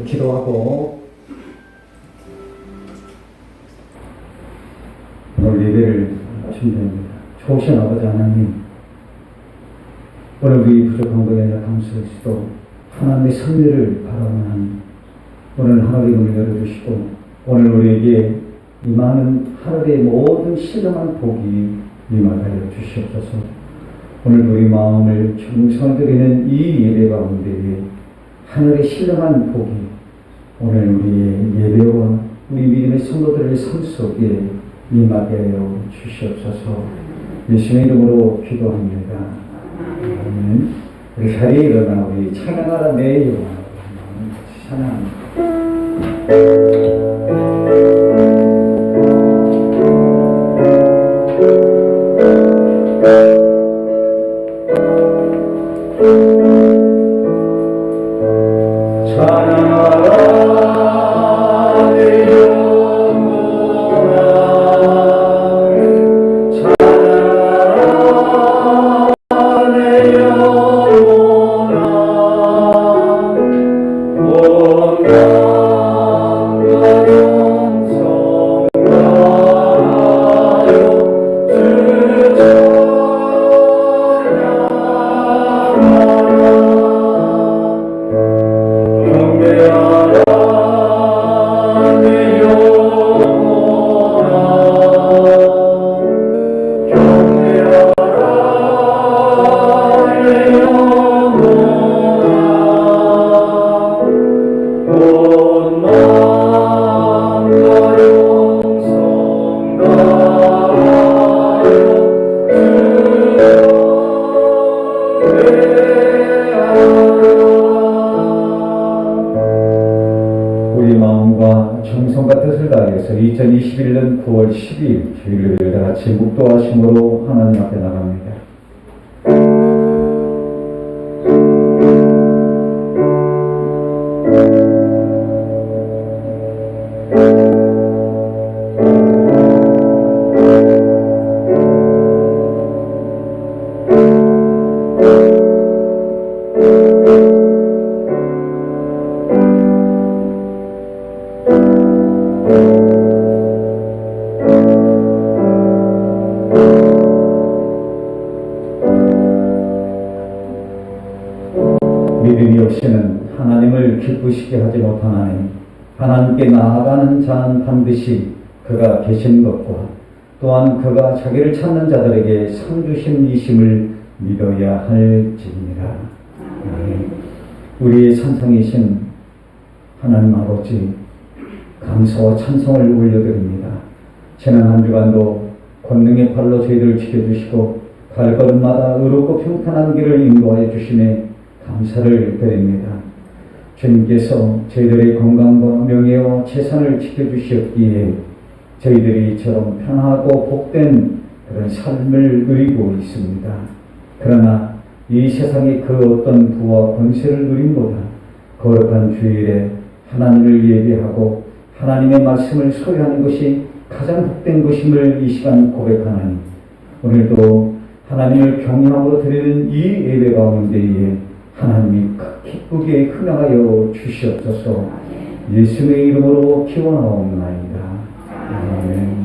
기도하고 오늘 예배를 준비합니다. 좋으신 아버지 하나님, 오늘 우리 부족한 것에 대해 감사하시고 하나님의 섭리를 바라보는 오늘 하늘의 문을 열어주시고 오늘 우리에게 이 많은 하늘의 모든 신령한 복이 임하여 주시옵소서. 오늘 우리 마음을 충성드리는 이 예배 가운데 하늘의 신령한 복이 오늘 우리의 예배와 우리 믿음의 성도들의 삶 속에 임하게 하여 주시옵소서. 예수의 이름으로 기도합니다. 아멘. 우리 자리에 일어나 우리 찬양하라 내 영혼 찬양합니다. 우리 마음과 정성과 뜻을 다해서 2021년 9월 12일 주일을 다 같이 묵도하심으로 하나님 앞에 나갑니다. 믿음이 없이는 하나님을 기쁘시게 하지 못하나니 하나님께 나아가는 자는 반드시 그가 계신 것과 또한 그가 자기를 찾는 자들에게 상 주심이심을 믿어야 할지니라. 우리의 산상이신 하나님 아버지, 감사와 찬송을 올려드립니다. 지난 한 주간도 권능의 팔로 저희들을 지켜주시고 발걸음마다 의롭고 평탄한 길을 인도하여 주심에 감사를 드립니다. 주님께서 저희들의 건강과 명예와 재산을 지켜주시었기에 저희들이 이처럼 편하고 복된 그런 삶을 누리고 있습니다. 그러나 이 세상의 그 어떤 부와 권세를 누림보다 거룩한 주일에 하나님을 예배하고 하나님의 말씀을 소유하는 것이 가장 복된 것임을 이 시간 고백하나니 오늘도 하나님을 경외함으로 드리는 이 예배 가운데에 하나님이 기쁘게 흥하여 주시옵소서. 예수의 이름으로 기원하옵나이다. 아멘.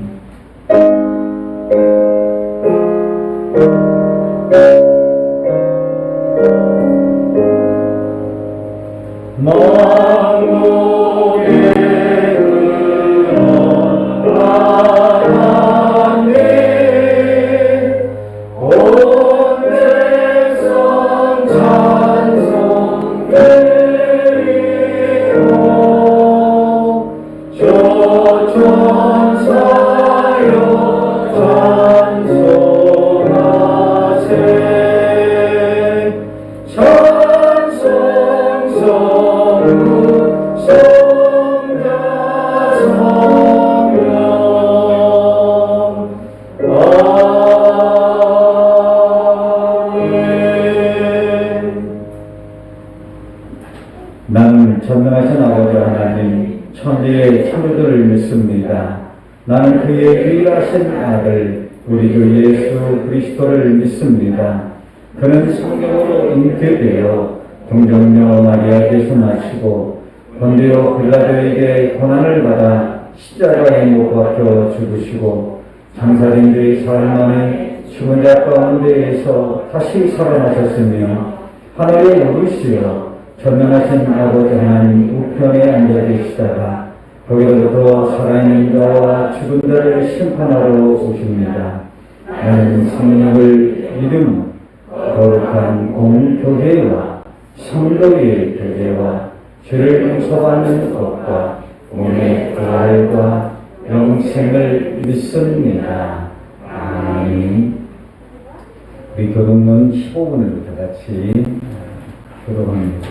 나는 전능하신 아버지 하나님 천지의 창조주를 믿습니다. 나는 그의 유일하신 아들 우리 주 예수 그리스도를 믿습니다. 그는 성령으로 잉태되어 동정녀 마리아께서 나시고 본디오 빌라도에게 고난을 받아 십자가에 못 박혀 죽으시고 장사님들이 사흘 만에 죽은 자 가운데에서 다시 살아나셨으며 하늘에 오르시어 전능하신 아버지 하나님 우편에 앉아 계시다가 거기로부터 살아있는 자와 죽은 자를 심판하러 오십니다. 나는 성령을 믿음, 거룩한 공교회와 성도의 교제와 죄를 용서받는 것과 몸의 부활과 영생을 믿습니다. 아멘. 우리 교동문 15분을 다 같이 교동합니다.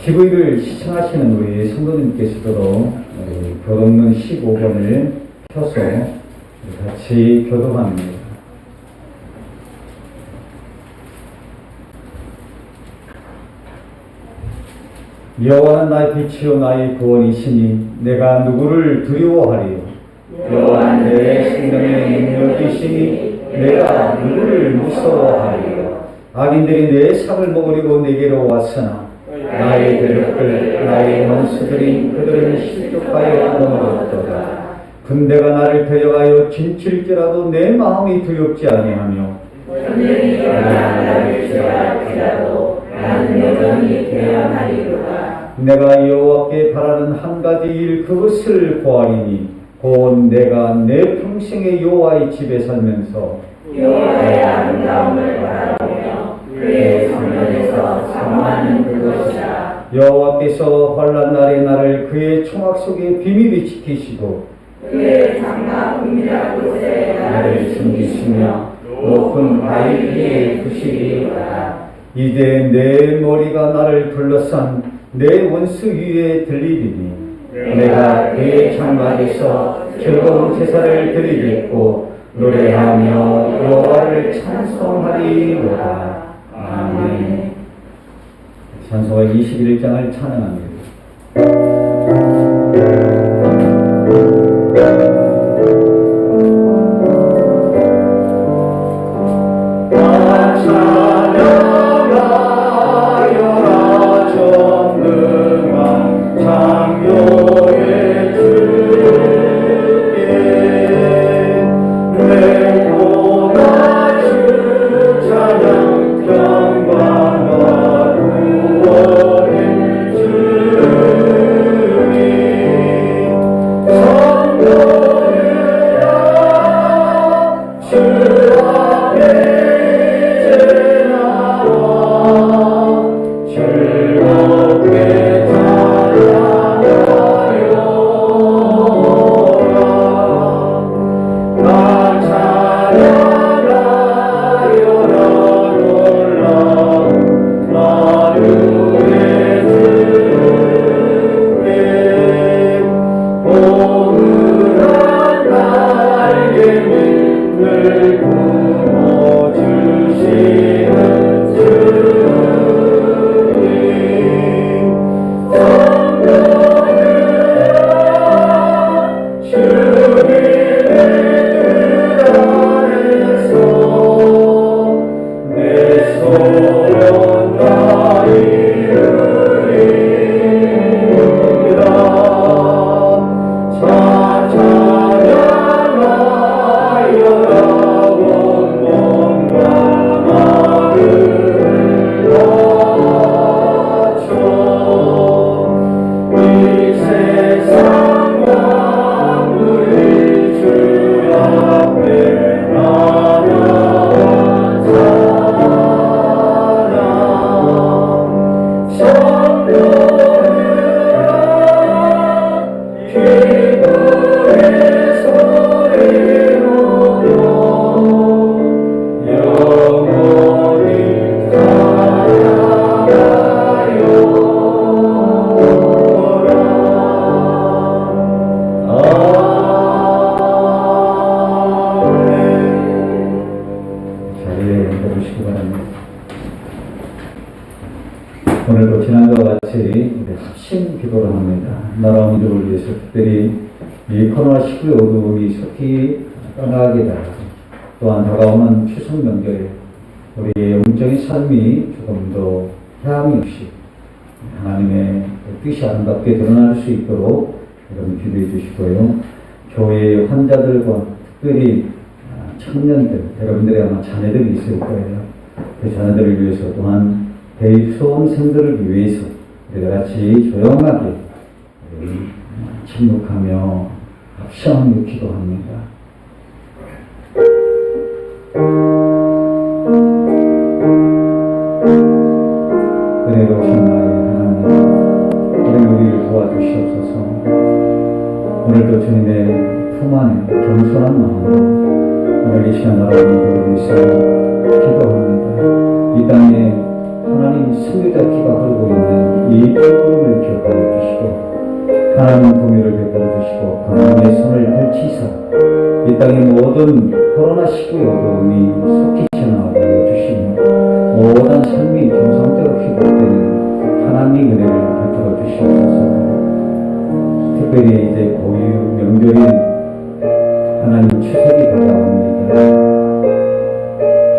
TV를 시청하시는 우리 성도님께서도 교동문 15번을 켜서 같이 교동합니다. 여호와는 나의 빛이요 나의 구원이시니 내가 누구를 두려워하리요. 여호와는 내 생명의 능력이시니 내가 누구를 무서워하리요. 악인들이 내 삭을 먹으려고 내게로 왔으나 나의 대적들 나의 원수들인 그들은 실족하여 넘어졌도다. 군대가 나를 데려가여 진칠지라도 내 마음이 두렵지 아니하며 전쟁이 나를 취할지라도 나는 여전히 대항하리로다. 내가 여호와께 바라는 한 가지 일 그것을 구하리니 곧 내가 내 평생의 여호와의 집에 살면서 여호와의 아름다움을 바라보며 그의 성전에서 사모하는 그것이라. 여호와께서 환난 날에 나를 그의 총악 속에 비밀히 지키시고 그의 장막 은밀한 곳에 나를 숨기시며 높은 바위 위에 두시리로다. 이제 내 머리가 나를 둘러싼 내 원수 위에 들리리니 내가 그의 장막에서 즐거운 제사를 드리겠고 노래하며 여호와를 찬송하리로다. 아멘. 찬송가 21장을 찬양합니다. 오늘도 지난주와 같이 합심 기도를 합니다. 나라 민족을 위해서 특별히 이 코로나19의 어두움이 속히 떠나게 달라고, 또한 다가오는 추석 명절에 우리의 영적인 삶이 조금 더 해함이 없이 하나님의 뜻이 아름답게 드러날 수 있도록 여러분 기도해 주시고요. 교회의 환자들과 특별히 청년들, 여러분들의 아마 자녀들이 있을 거예요. 그 자녀들을 위해서 또한 대입 수험생들을 위해서 우리가 같이 조용하게 침묵하며 합심하며 기도합니다. 은혜로우신 나의 하나님, 우리를 도와주시옵소서. 오늘도 주님의 품 안에 겸손한 마음으로 오늘 이 시간 나라를 위해서 기도합니다. 이 땅에 하나님 승리자 피가 흐르고 있는 이 기쁨을 기억하여 주시고 하나님 공의를 베풀어 주시고 하나님의 손을 펼치사 이 땅의 모든 코로나19의 어려움이 속히 지나가게 하여 주시며 모든 삶이 정상적으로 회복되는 하나님의 은혜를 베풀어 주시옵소서. 특별히 이제 고유 명절인 하나님 추석이 다가옵니다.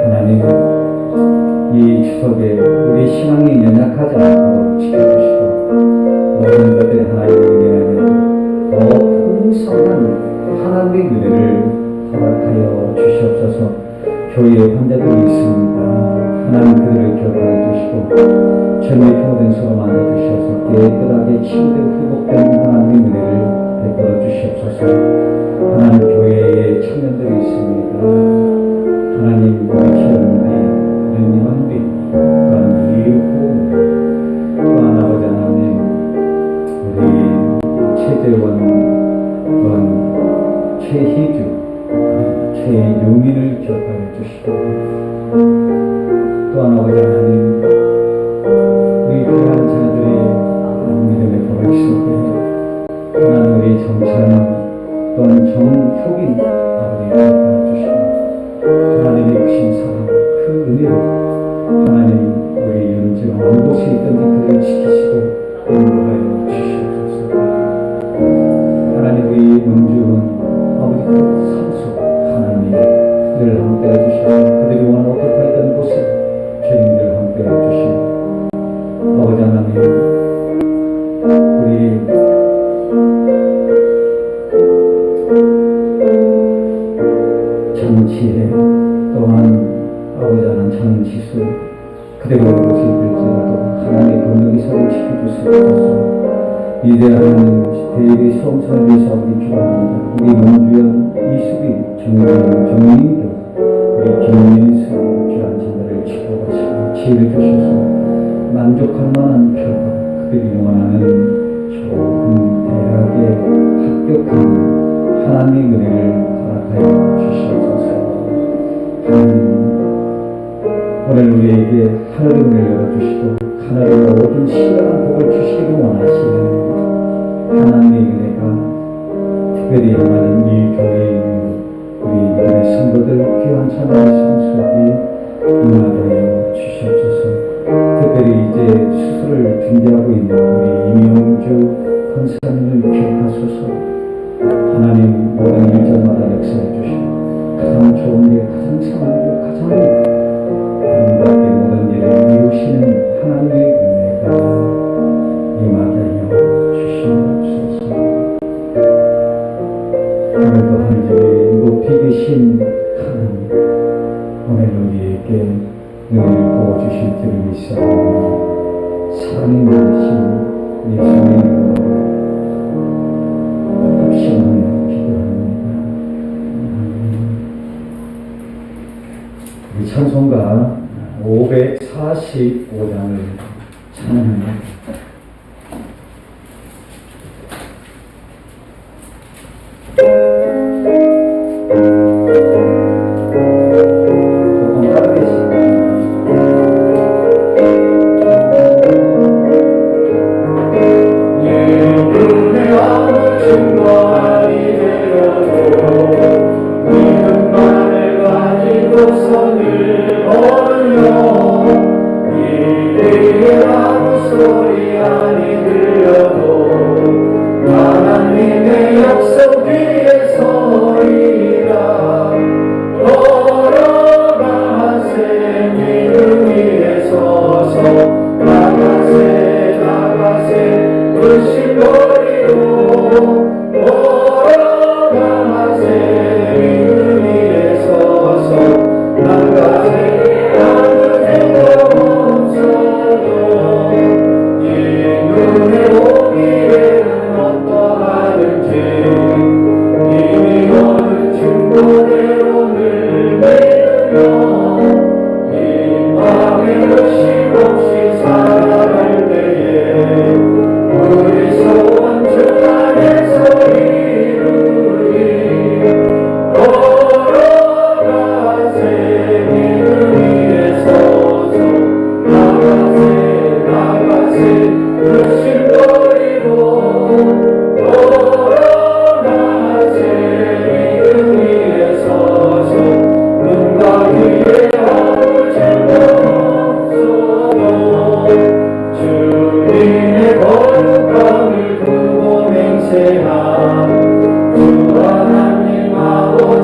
하나님 이 추석에 우리 신앙이 연약하지 않도록 지켜주시고 모든 것들이 하나님의 은혜 안에 더 풍성한 하나님의 은혜를 허락하여 주시옵소서. 교회에 환자들이 있습니다. 하나님 그들을 기억하여 주시고 죄의 표된 서로 만나 주셔서 깨끗하게 치유되고 회복된 하나님의 은혜를 베풀어 주시옵소서. 하나님 교회에 청년들이 있습니다. 하나님 우리 기업인데 우리 연비 또한 우리 호흡 또한 아버지 하나님 우리 최재원 또한 최희주 최용인을 기억하여 주시고 또한 아버지 하나님 우리 귀한 자들이 믿음의 보력 속에 하나님 우리 정찬 또한 정효빈 아버지 기억하여 주시고 하나님의 크신 사랑 그 은혜로 하나님 우리 윤지와 어느 곳에 있든지 그들을 지키시고 인도하여 주시옵소서. 하나님 우리 문주은 아버지 그 산소 하나님 그들을 함께 해주시고 그들이 원하는 어떻게 있던 곳에 주님들 함께 해주시고 아버지 하나님 우리 정치에 또한 아버지 하나님 정치수 그대로 어느 곳에 있을지라도 하나님의 권능이 서로 지켜주시옵소서. 위대한 대일의 수험선을 위해서 우리 기도합니다. 우리 문주연, 이수빈, 정민교, 우리 김민수 귀한 자들을 지도하시고 지혜를 주셔서 만족할 만한 결과 그들이 원하는 좋은 대학에 합격하는 하나님의 은혜를 허락하여 주시옵소서. 하나님 오늘 우리에게 하늘의 문을 열어주시고 하늘의 모든 신령한 복을 주시기를 원하시는 하나님의 은혜가 특별히 하나님 이 교회에 우리 믿음의 성도들 귀한 참여의 성수에게 임하여 주시옵소서. 특별히 이제 수술을 준비하고 있는 우리 이명주 권사님을 기억하소서. 하나님 모든 일정마다 역사해 주시고 가장 좋은 일, 가장 선한 일, 가장 아름답게 모든 일을 이루시는 하나님의 은혜가 임하게 하여 주시옵소서. 오늘도 하늘에 높이 계신 하나님 오늘 우리에게 은혜를 부어주실 줄을 믿사오니 사랑이 많으신 예수님의 이름으로 합심하며 기도합니다. 우리 찬송가 545장을 찬양합니다. 조금 빠르겠습니다. 예수의 아무 증거하니 되어도 믿음만을 가지고서는 어려 이의 아무 소리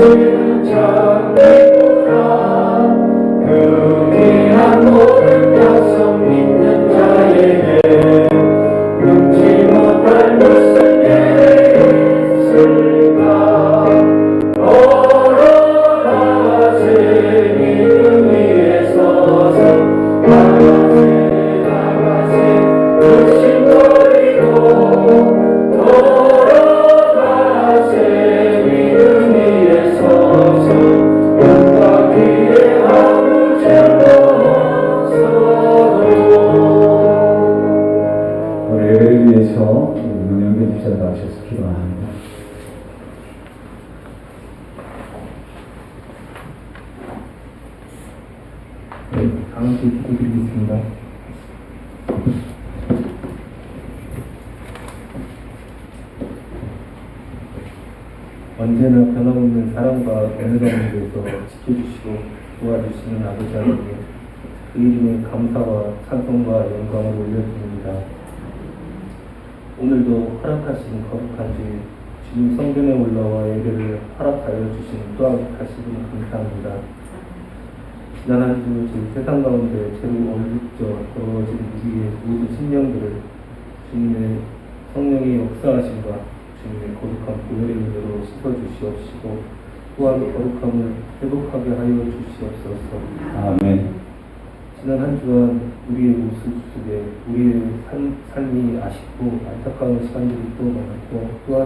것은 참 기쁘다. 그 귀한 모든 약속 믿는 자에게 num지 못할 무슨 예를 있을까. 걸어가세 믿음 위에 서서 나가세 욕심버리고 걸어가세 믿음 위에 서서 눈과 귀에 아무 죄 없어도. 우리 예배를 위해서 문영배 집사님 나오셔서 기도합니다. 네, 다음 주 기도드리겠습니다. 언제나 변함없는 사랑과 은혜 가운데서 지켜주시고 도와주시는 아버지 하나님, 그 이름에 감사와 찬송과 영광을 올려드립니다. 오늘도 허락하신 거룩한 주님 성전에 올라와 예배를 허락하여 주신 또한 다시금 감사합니다. 지난 한 주 저희 세상 가운데 죄로 얼룩져 더러워진 우리의 모든 심령들을 주님의 성령의 역사하심과 주님의 거룩한 보혈의 은혜로 씻어주시옵시고 또한 거룩함을 회복하게 하여 주시옵소서. 아멘. 지난 한 주간 우리의 모습 속에 우리의 삶이 아쉽고 안타까운 시간들이 또 많았고 또한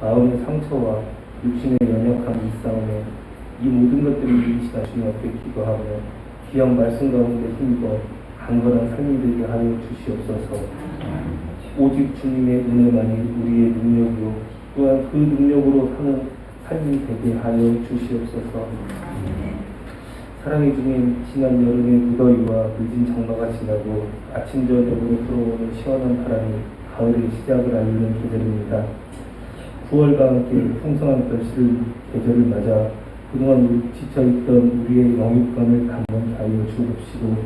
마음의 상처와 육신의 연약한 이 싸움에 이 모든 것들을 이기시다 주님 앞에 기도하며 귀한 말씀 가운데 힘입어 강건한 삶이 되게 하여 주시옵소서. 오직 주님의 은혜만이 우리의 능력이요 또한 그 능력으로 사는 삶이 되게 하여 주시옵소서. 사랑의 주님, 지난 여름의 무더위와 늦은 장마가 지나고 아침 저녁으로 들어오는 시원한 바람이 가을의 시작을 알리는 계절입니다. 9월과 함께 풍성한 계절을 맞아 그동안 지쳐있던 우리의 영육감을 감당케 하여 주옵시고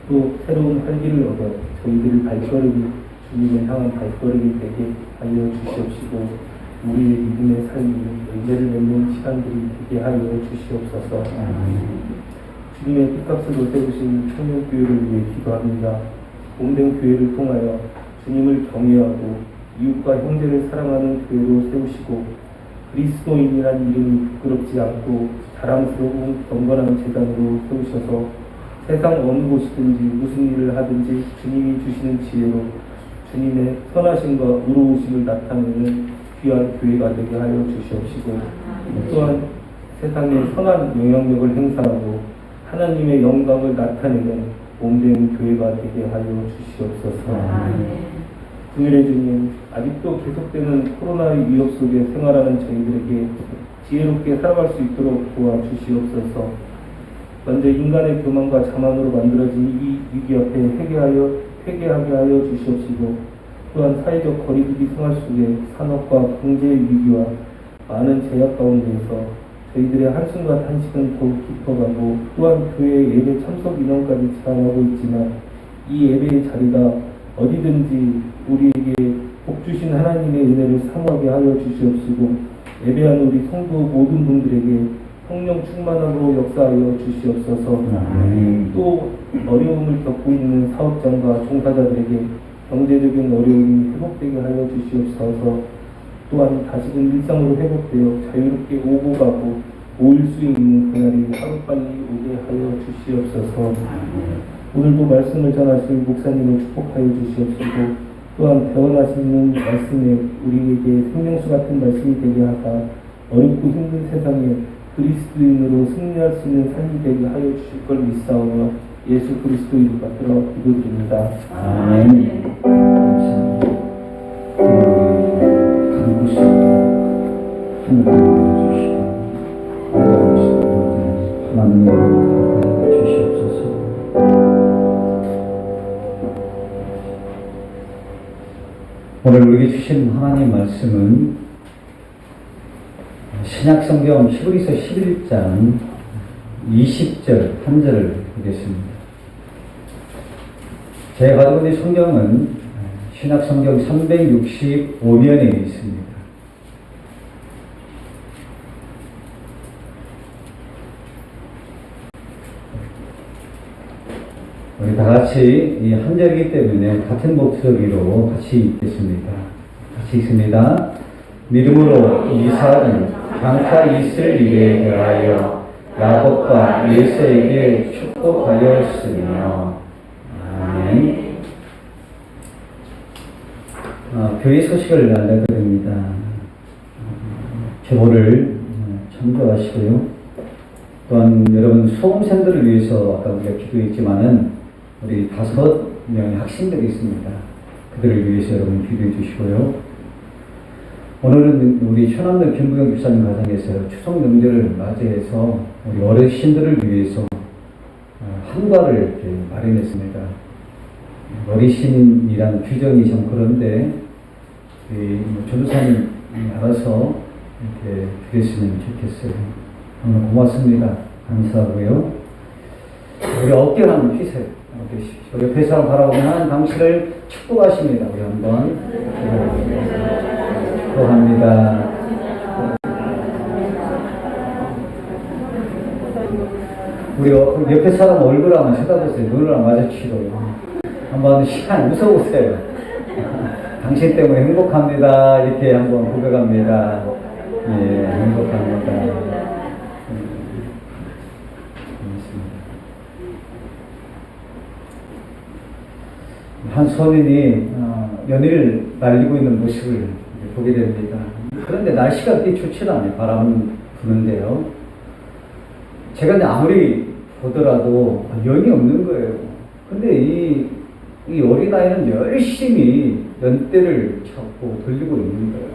또 새로운 활기를 얻어 저희들의 발걸음이 주님을 향한 발걸음이 되게 하여 주시옵시고 우리의 믿음의 삶이 열매를 맺는 시간들이 되게 하여 주시옵소서. 주님의 뜻값으로 세우신 청년교회를 위해 기도합니다. 몸된 교회를 통하여 주님을 경외하고 이웃과 형제를 사랑하는 교회로 세우시고 그리스도인이란 이름이 부끄럽지 않고 자랑스러운 경건한 재단으로 세우셔서 세상 어느 곳이든지 무슨 일을 하든지 주님이 주시는 지혜로 주님의 선하심과 의로우심을 나타내는 귀한 교회가 되게 하여 주시옵시고 또한 세상에 선한 영향력을 행사하고 하나님의 영광을 나타내는 몸된 교회가 되게 하여 주시옵소서. 금일의 주님, 아직도 계속되는 코로나의 위협 속에 생활하는 저희들에게 지혜롭게 살아갈 수 있도록 도와주시옵소서. 먼저 인간의 교만과 자만으로 만들어진 이 위기 앞에 회개하게 하여 주시옵시고 또한 사회적 거리두기 생활 속에 산업과 경제의 위기와 많은 제약 가운데에서 저희들의 한숨과 탄식은 더욱 깊어가고 또한 교회 예배 참석 인원까지 제한하고 있지만 이 예배의 자리가 어디든지 우리에게 복 주신 하나님의 은혜를 사모하게 하여 주시옵시고 예배하는 우리 성도 모든 분들에게 성령 충만함으로 역사하여 주시옵소서. 또 어려움을 겪고 있는 사업장과 종사자들에게 경제적인 어려움이 회복되게 하여 주시옵소서. 또한 다시금 일상으로 회복되어 자유롭게 오고 가고 모일 수 있는 그날이 하루빨리 오게 하여 주시옵소서. 오늘도 말씀을 전하실 목사님을 축복하여 주시옵시고 또한 배워나시는 말씀에 우리에게 생명수 같은 말씀이 되게 하사 어렵고 힘든 세상에 그리스도인으로 승리할 수 있는 삶이 되게 하여 주실 걸 믿사오며 예수 그리스도 이름 받들어 기도드립니다. 아멘. 감사합니다. 한 곳에 하늘을 주시고 하나님의 주시옵소서. 오늘 우리에게 주신 하나님 말씀은 신약성경 히브리서 11장 20절 한 절을 보겠습니다. 제가 가지고 있는 성경은 신약성경 365면에 있습니다. 우리 다 같이 이 한 절이기 때문에 같은 목소리로 같이 읽겠습니다. 같이 읽습니다. 믿음으로 이삭은 장차 있을 일에 대하여 야곱과 에서에게 축복하였으며. 아멘. 교회 소식을 알려드립니다. 제보를 참조하시고요. 또한 여러분 수험생들을 위해서 아까 우리가 기도했지만은 우리 5명의 학생들이 있습니다. 그들을 위해서 여러분 기도해 주시고요. 오늘은 우리 최남동 김부경 집사님 가정에서 추석 명절을 맞이해서 우리 어르신들을 위해서 한가를 이렇게 마련했습니다. 어르신이란 규정이 좀 그런데 전도사님 알아서 이렇게 드렸으면 좋겠어요. 오늘 고맙습니다. 감사하고요. 우리 어깨 한번 피세요. 어깨 십시오. 옆에 사람 바라보면 당신을 축복하십니다. 우리 한번 축복합니다. 우리 옆에 사람 얼굴 한번 쳐다보세요. 눈을 마주치고요. 한번 시간 웃어보세요. 당신 때문에 행복합니다. 이렇게 한번 고백합니다. 예, 행복합니다. 한 소년이 연희를 날리고 있는 모습을 보게 됩니다. 그런데 날씨가 그렇게 좋지는 않아요. 바람은 부는데요. 제가 이제 아무리 보더라도 연이 없는 거예요. 근데 이 어린아이는 열심히 연대를 찾고 돌리고 있는 거예요.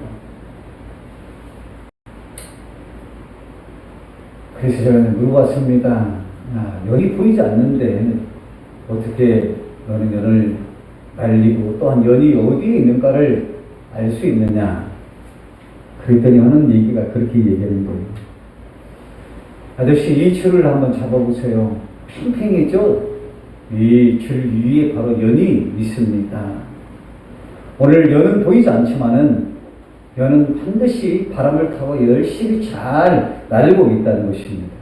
그래서 제가 물어봤습니다. 연이 보이지 않는데 어떻게 너는 연을 날리고 또한 연이 어디에 있는가를 알 수 있느냐. 그랬더니 하는 얘기가 그렇게 얘기하는 거예요. 아저씨 이 줄을 한번 잡아보세요. 팽팽해져. 이 줄 위에 바로 연이 있습니다. 오늘 연은 보이지 않지만은 연은 반드시 바람을 타고 열심히 잘 날고 있다는 것입니다.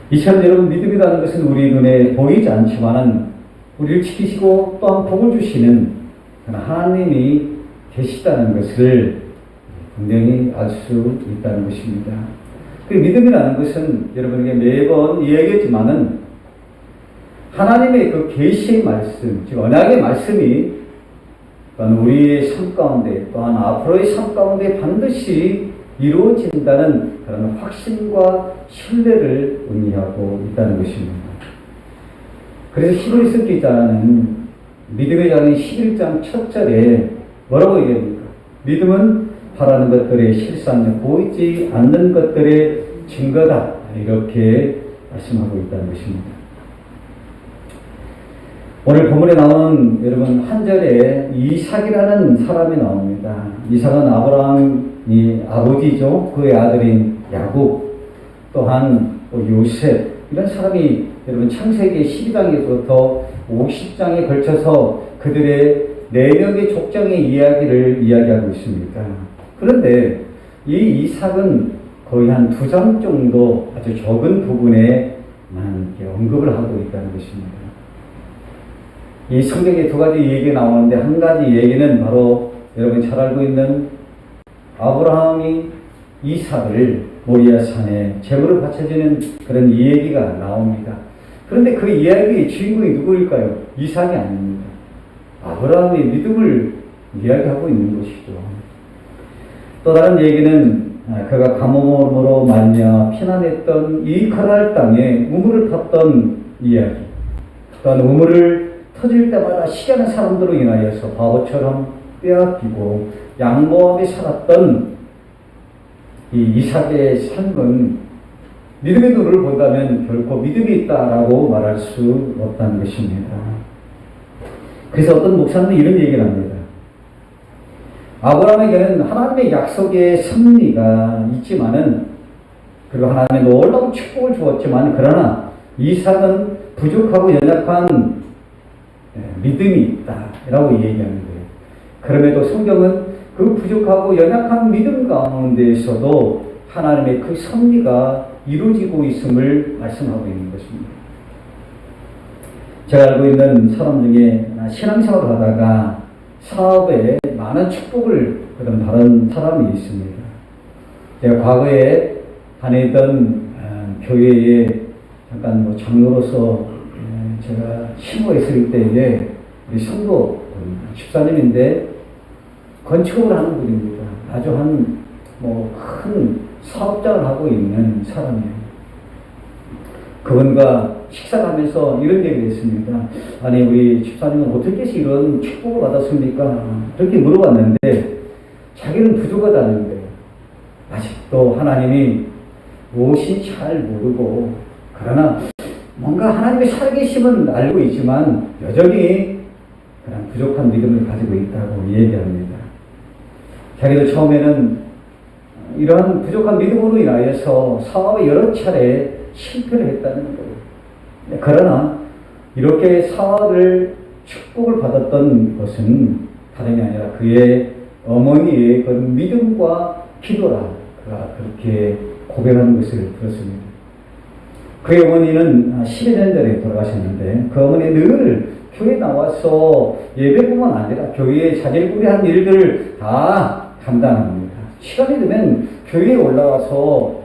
이처럼 여러분 믿음이라는 것은 우리 눈에 보이지 않지만은 우리를 지키시고 또한 복을 주시는 하나님이 계시다는 것을 분명히 알 수 있다는 것입니다. 그 믿음이라는 것은 여러분에게 매번 이야기했지만은 하나님의 그 계시의 말씀, 즉 언약의 말씀이 또한 우리의 삶 가운데 또한 앞으로의 삶 가운데 반드시 이루어진다는 그런 확신과 신뢰를 의미하고 있다는 것입니다. 그래서 히브리서 기자는 믿음의 장인 11장 첫 절에 뭐라고 얘기합니까? 믿음은 바라는 것들의 실상이 보이지 않는 것들의 증거다. 이렇게 말씀하고 있다는 것입니다. 오늘 본문에 나오는 여러분 한 절에 이삭이라는 사람이 나옵니다. 이삭은 아브라함이 아버지죠. 그의 아들인 야곱, 또한 요셉, 이런 사람이 여러분 창세기 12장에서부터 50장에 걸쳐서 그들의 4명의 족장의 이야기를 이야기하고 있습니다. 그런데 이 이삭은 거의 한 2장 정도 아주 적은 부분에만 언급을 하고 있다는 것입니다. 이 성경에 2가지 얘기가 나오는데 한 가지 얘기는 바로 여러분 잘 알고 있는 아브라함이 이삭을 모리아 산에 제물을 바쳐주는 그런 이야기가 나옵니다. 그런데 그 이야기의 주인공이 누구일까요? 이삭이 아닙니다. 아브라함의 믿음을 이야기하고 있는 것이죠. 또 다른 얘기는 그가 가뭄으로 말미암아 피난했던 이 가나안 땅에 우물을 탔던 이야기. 또한 우물을 터질 때마다 시기하는 사람들로 인하여서 바보처럼 빼앗기고 양모함에 살았던 이 이삭의 삶은 믿음의 눈을 본다면 결코 믿음이 있다라고 말할 수 없다는 것입니다. 그래서 어떤 목사님은 이런 얘기를 합니다. 아브라함에게는 하나님의 약속의 섭리가 있지만은 그리고 하나님의 놀라운 축복을 주었지만 그러나 이삭은 부족하고 연약한 믿음이 있다라고 얘기하는 거예요. 그럼에도 성경은 그 부족하고 연약한 믿음 가운데에서도 하나님의 그 섭리가 이루어지고 있음을 말씀하고 있는 것입니다. 제가 알고 있는 사람 중에 신앙생활을 하다가 사업에 많은 축복을 받은 사람이 있습니다. 제가 과거에 다니던 교회에 잠깐 장로로서 제가 신고했을 때에 우리 성도 집사님인데 건축을 하는 분입니다. 아주 큰 사업장을 하고 있는 사람이에요. 그분과 식사를 하면서 이런 얘기를 했습니다. 아니, 우리 집사님은 어떻게 해서 이런 축복을 받았습니까? 그렇게 물어봤는데 자기는 부족하다는 거예요. 아직도 하나님이 무엇인지 잘 모르고, 그러나 뭔가 하나님의 살아계심은 알고 있지만 여전히 그런 부족한 믿음을 가지고 있다고 얘기합니다. 자기도 처음에는 이러한 부족한 믿음으로 인하여서 사업에 여러 차례 실패를 했다는 거예요. 그러나 이렇게 사업을 축복을 받았던 것은 다름이 아니라 그의 어머니의 그 믿음과 기도라, 그가 그렇게 고백하는 것을 들었습니다. 그의 어머니는 12년 전에 돌아가셨는데 그 어머니 늘 교회에 나와서 예배뿐만 아니라 교회의 자질구레한 일들을 다 감당합니다. 시간이 되면 교회에 올라와서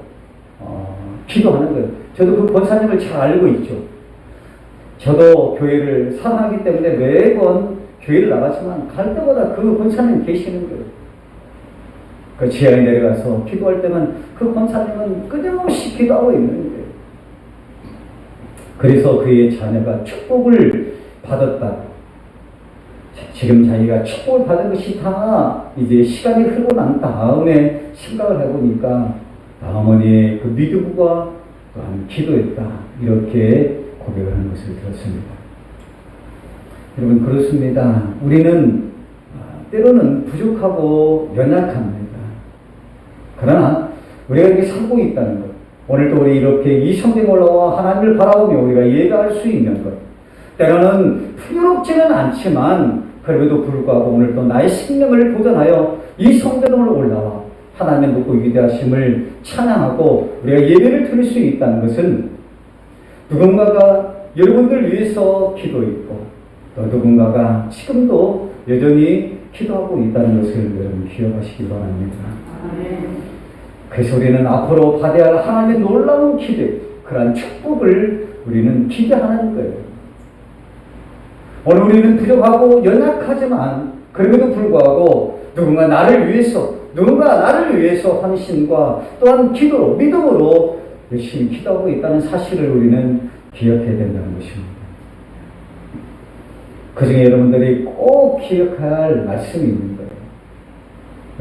기도하는 거예요. 저도 그 권사님을 잘 알고 있죠. 저도 교회를 사랑하기 때문에 매번 교회를 나가지만 갈 때마다 그 권사님 계시는 거예요. 그 지하에 내려가서 기도할 때는 그 권사님은 끊임없이 기도하고 있는 거예요. 그래서 그의 자녀가 축복을 받았다. 지금 자기가 축복을 받은 것이 다 이제 시간이 흐르고 난 다음에 생각을 해보니까 어머니의 그 믿음과 또한 기도했다. 이렇게 고백을 하는 것을 들었습니다. 여러분, 그렇습니다. 우리는 때로는 부족하고 연약합니다. 그러나 우리가 이렇게 살고 있다는 것, 오늘도 우리 이렇게 이 성경에 올라와 하나님을 바라보며 우리가 예배할 수 있는 것, 때로는 풍요롭지는 않지만 그럼에도 불구하고 오늘도 나의 생명을 보존하여 이 성전으로 올라와 하나님의 높고 위대하심을 찬양하고 우리가 예배를 드릴 수 있다는 것은 누군가가 여러분들 위해서 기도했고 또 누군가가 지금도 여전히 기도하고 있다는 것을 여러분 기억하시기 바랍니다. 그래서 우리는 앞으로 받아야 할 하나님의 놀라운 기대, 그러한 축복을 우리는 기대하는 거예요. 오늘 우리는 부족하고 연약하지만 그럼에도 불구하고 누군가 나를 위해서 헌신과 또한 기도로, 믿음으로 열심히 기도하고 있다는 사실을 우리는 기억해야 된다는 것입니다. 그 중에 여러분들이 꼭 기억해야 할 말씀이 있는 거예요.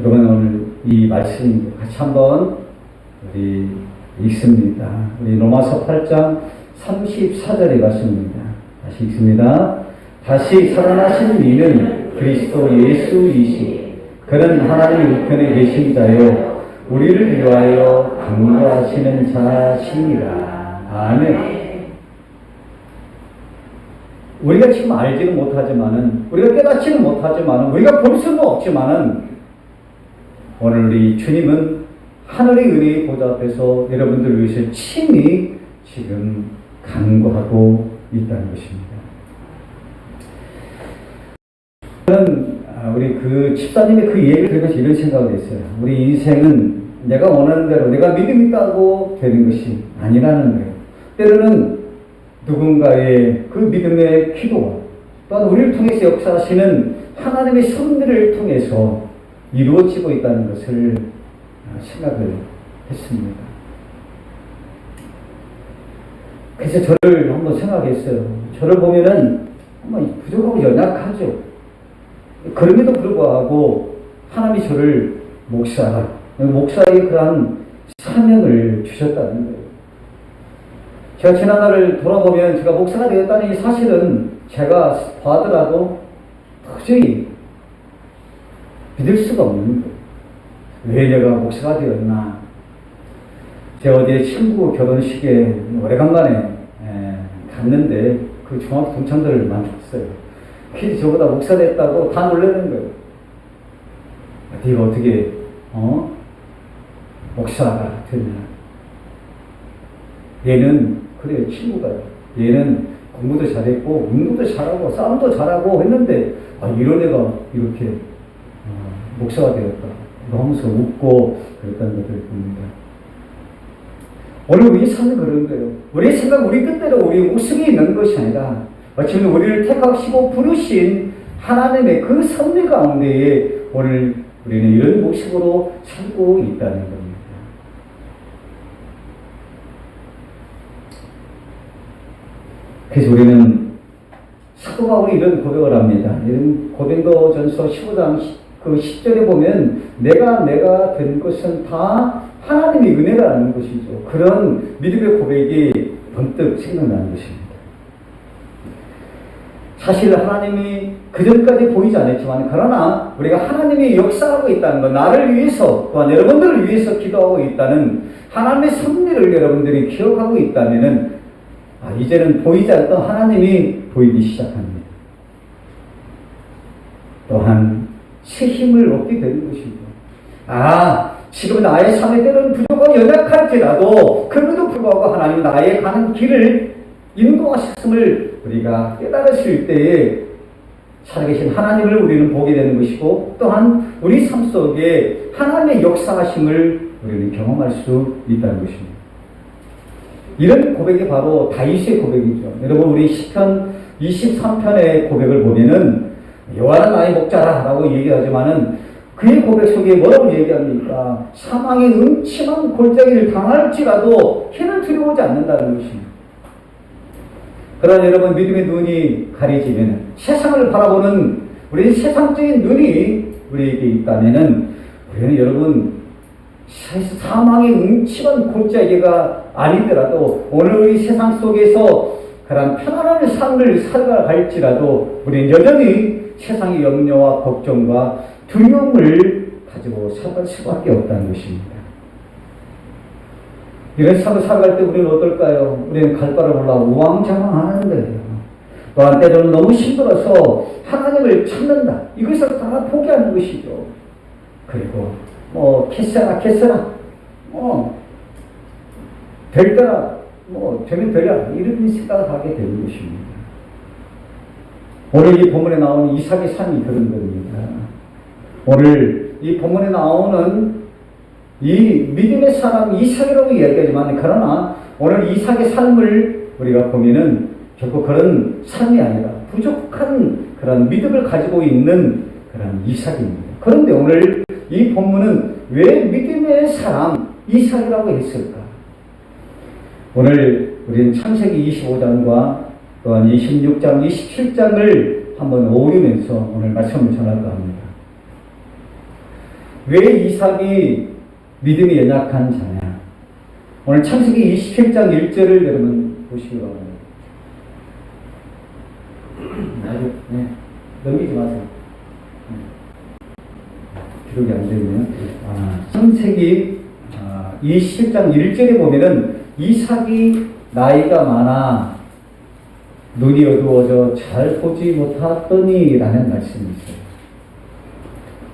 여러분, 오늘 이 말씀 같이 한번 우리 읽습니다. 우리 로마서 8장 34절의 말씀입니다. 다시 읽습니다. 다시 살아나신 이는 그리스도 예수이시. 그는 하나님 우편에 계신 자요 우리를 위하여 간구하시는 자시니라. 아멘. 우리가 지금 알지는 못하지만은, 우리가 깨닫지는 못하지만은, 우리가 볼 수는 없지만은, 오늘 우리 주님은 하늘의 은혜의 보좌 앞에서 여러분들 위해서 친히 지금 간구하고 있다는 것입니다. 저는 우리 그 집사님의 그 얘기를 들으면서 이런 생각을 했어요. 우리 인생은 내가 원하는 대로, 내가 믿음 있다고 되는 것이 아니라는 거예요. 때로는 누군가의 그 믿음의 기도와 또한 우리를 통해서 역사하시는 하나님의 섭리를 통해서 이루어지고 있다는 것을 생각을 했습니다. 그래서 저를 한번 생각했어요. 저를 보면은 한번 부족하고 연약하죠. 그럼에도 불구하고 하나님이 저를 목사의 그러한 사명을 주셨다는 거예요. 제가 지난날을 돌아보면 제가 목사가 되었다는 이 사실은 제가 봐더라도 도저히 믿을 수가 없는 거예요. 왜 내가 목사가 되었나? 제가 어제 친구 결혼식에 오래간만에 갔는데 그 중학교 동창들을 만났어요. 그래서 저보다 목사 됐다고 다 놀라는 거예요. 네가 어떻게 목사가 됐냐? 얘는 그래요, 친구가요. 얘는 공부도 잘했고 운동도 잘하고 싸움도 잘하고 했는데 이런 애가 이렇게 목사가 되었다 하면서 웃고 그랬다는 것을 봅니다. 오늘 우리 삶은 그런 거예요. 우리의 생각, 우리 뜻대로 우리 우승이 있는 것이 아니라 지금 우리를 택하시고 부르신 하나님의 그 섭리 가운데에 오늘 우리는 이런 모습으로 살고 있다는 겁니다. 그래서 우리는 사도 바울이 이런 고백을 합니다. 이런 고린도전서 15장 그 10절에 보면 내가 된 것은 다 하나님의 은혜라는 것이죠. 그런 믿음의 고백이 번뜩 생각나는 것입니다. 사실 하나님이 그전까지 보이지 않았지만 그러나 우리가 하나님이 역사하고 있다는 것, 나를 위해서 또한 여러분들을 위해서 기도하고 있다는 하나님의 섭리를 여러분들이 기억하고 있다면 이제는 보이지 않던 하나님이 보이기 시작합니다. 또한 새 힘을 얻게 되는 것이죠. 지금 나의 삶의 때는 부족하고 연약할지라도 그럼에도 불구하고 하나님 나의 가는 길을 인도하셨음을 우리가 깨달았을 때에 살아계신 하나님을 우리는 보게 되는 것이고 또한 우리 삶 속에 하나님의 역사하심을 우리는 경험할 수 있다는 것입니다. 이런 고백이 바로 다윗의 고백이죠. 여러분 우리 시편 23편의 고백을 보면은 여호와는 나의 목자라 라고 얘기하지만은 그의 고백 속에 뭐라고 얘기합니까? 사망의 음침한 골짜기를 당할지라도 해는 두려워하지 않는다는 것입니다. 그러나 여러분 믿음의 눈이 가려지면 세상을 바라보는 우리 세상적인 눈이 우리에게 있다면은 우리는 여러분 사망의 음침한 골짜기가 아니더라도 오늘 우리 세상 속에서 그런 편안한 삶을 살아갈지라도 우리는 여전히 세상의 염려와 걱정과 두려움을 가지고 살아갈 수밖에 없다는 것입니다. 이런 삶을 살아갈 때 우리는 어떨까요? 우리는 갈 바를 몰라 우왕좌왕하는 거예요. 또한 때로는 너무 힘들어서 하나님을 찾는다. 이것을 다 포기하는 것이죠. 그리고 캐서라 될거라 되면 되라 이런 생각을 하게 되는 것입니다. 오늘 이 본문에 나오는 이삭의 삶이 그런 겁니다. 오늘 이 본문에 나오는 이 믿음의 사람 이삭이라고 이야기하지만 그러나 오늘 이삭의 삶을 우리가 보면은 결코 그런 삶이 아니라 부족한 그런 믿음을 가지고 있는 그런 이삭입니다. 그런데 오늘 이 본문은 왜 믿음의 사람 이삭이라고 했을까? 오늘 우리는 창세기 25장과 또한 26장, 27장을 한번 어우리면서 오늘 말씀을 전할까 합니다. 왜 이삭이 믿음이 연약한 자냐? 오늘 창세기 27장 1절을 여러분 보시기 바랍니다. 넘기지 마세요. 기록이 안 되면. 창세기 27장 1절에 보면은 이삭이 나이가 많아 눈이 어두워져 잘 보지 못하더니 라는 말씀이 있어요.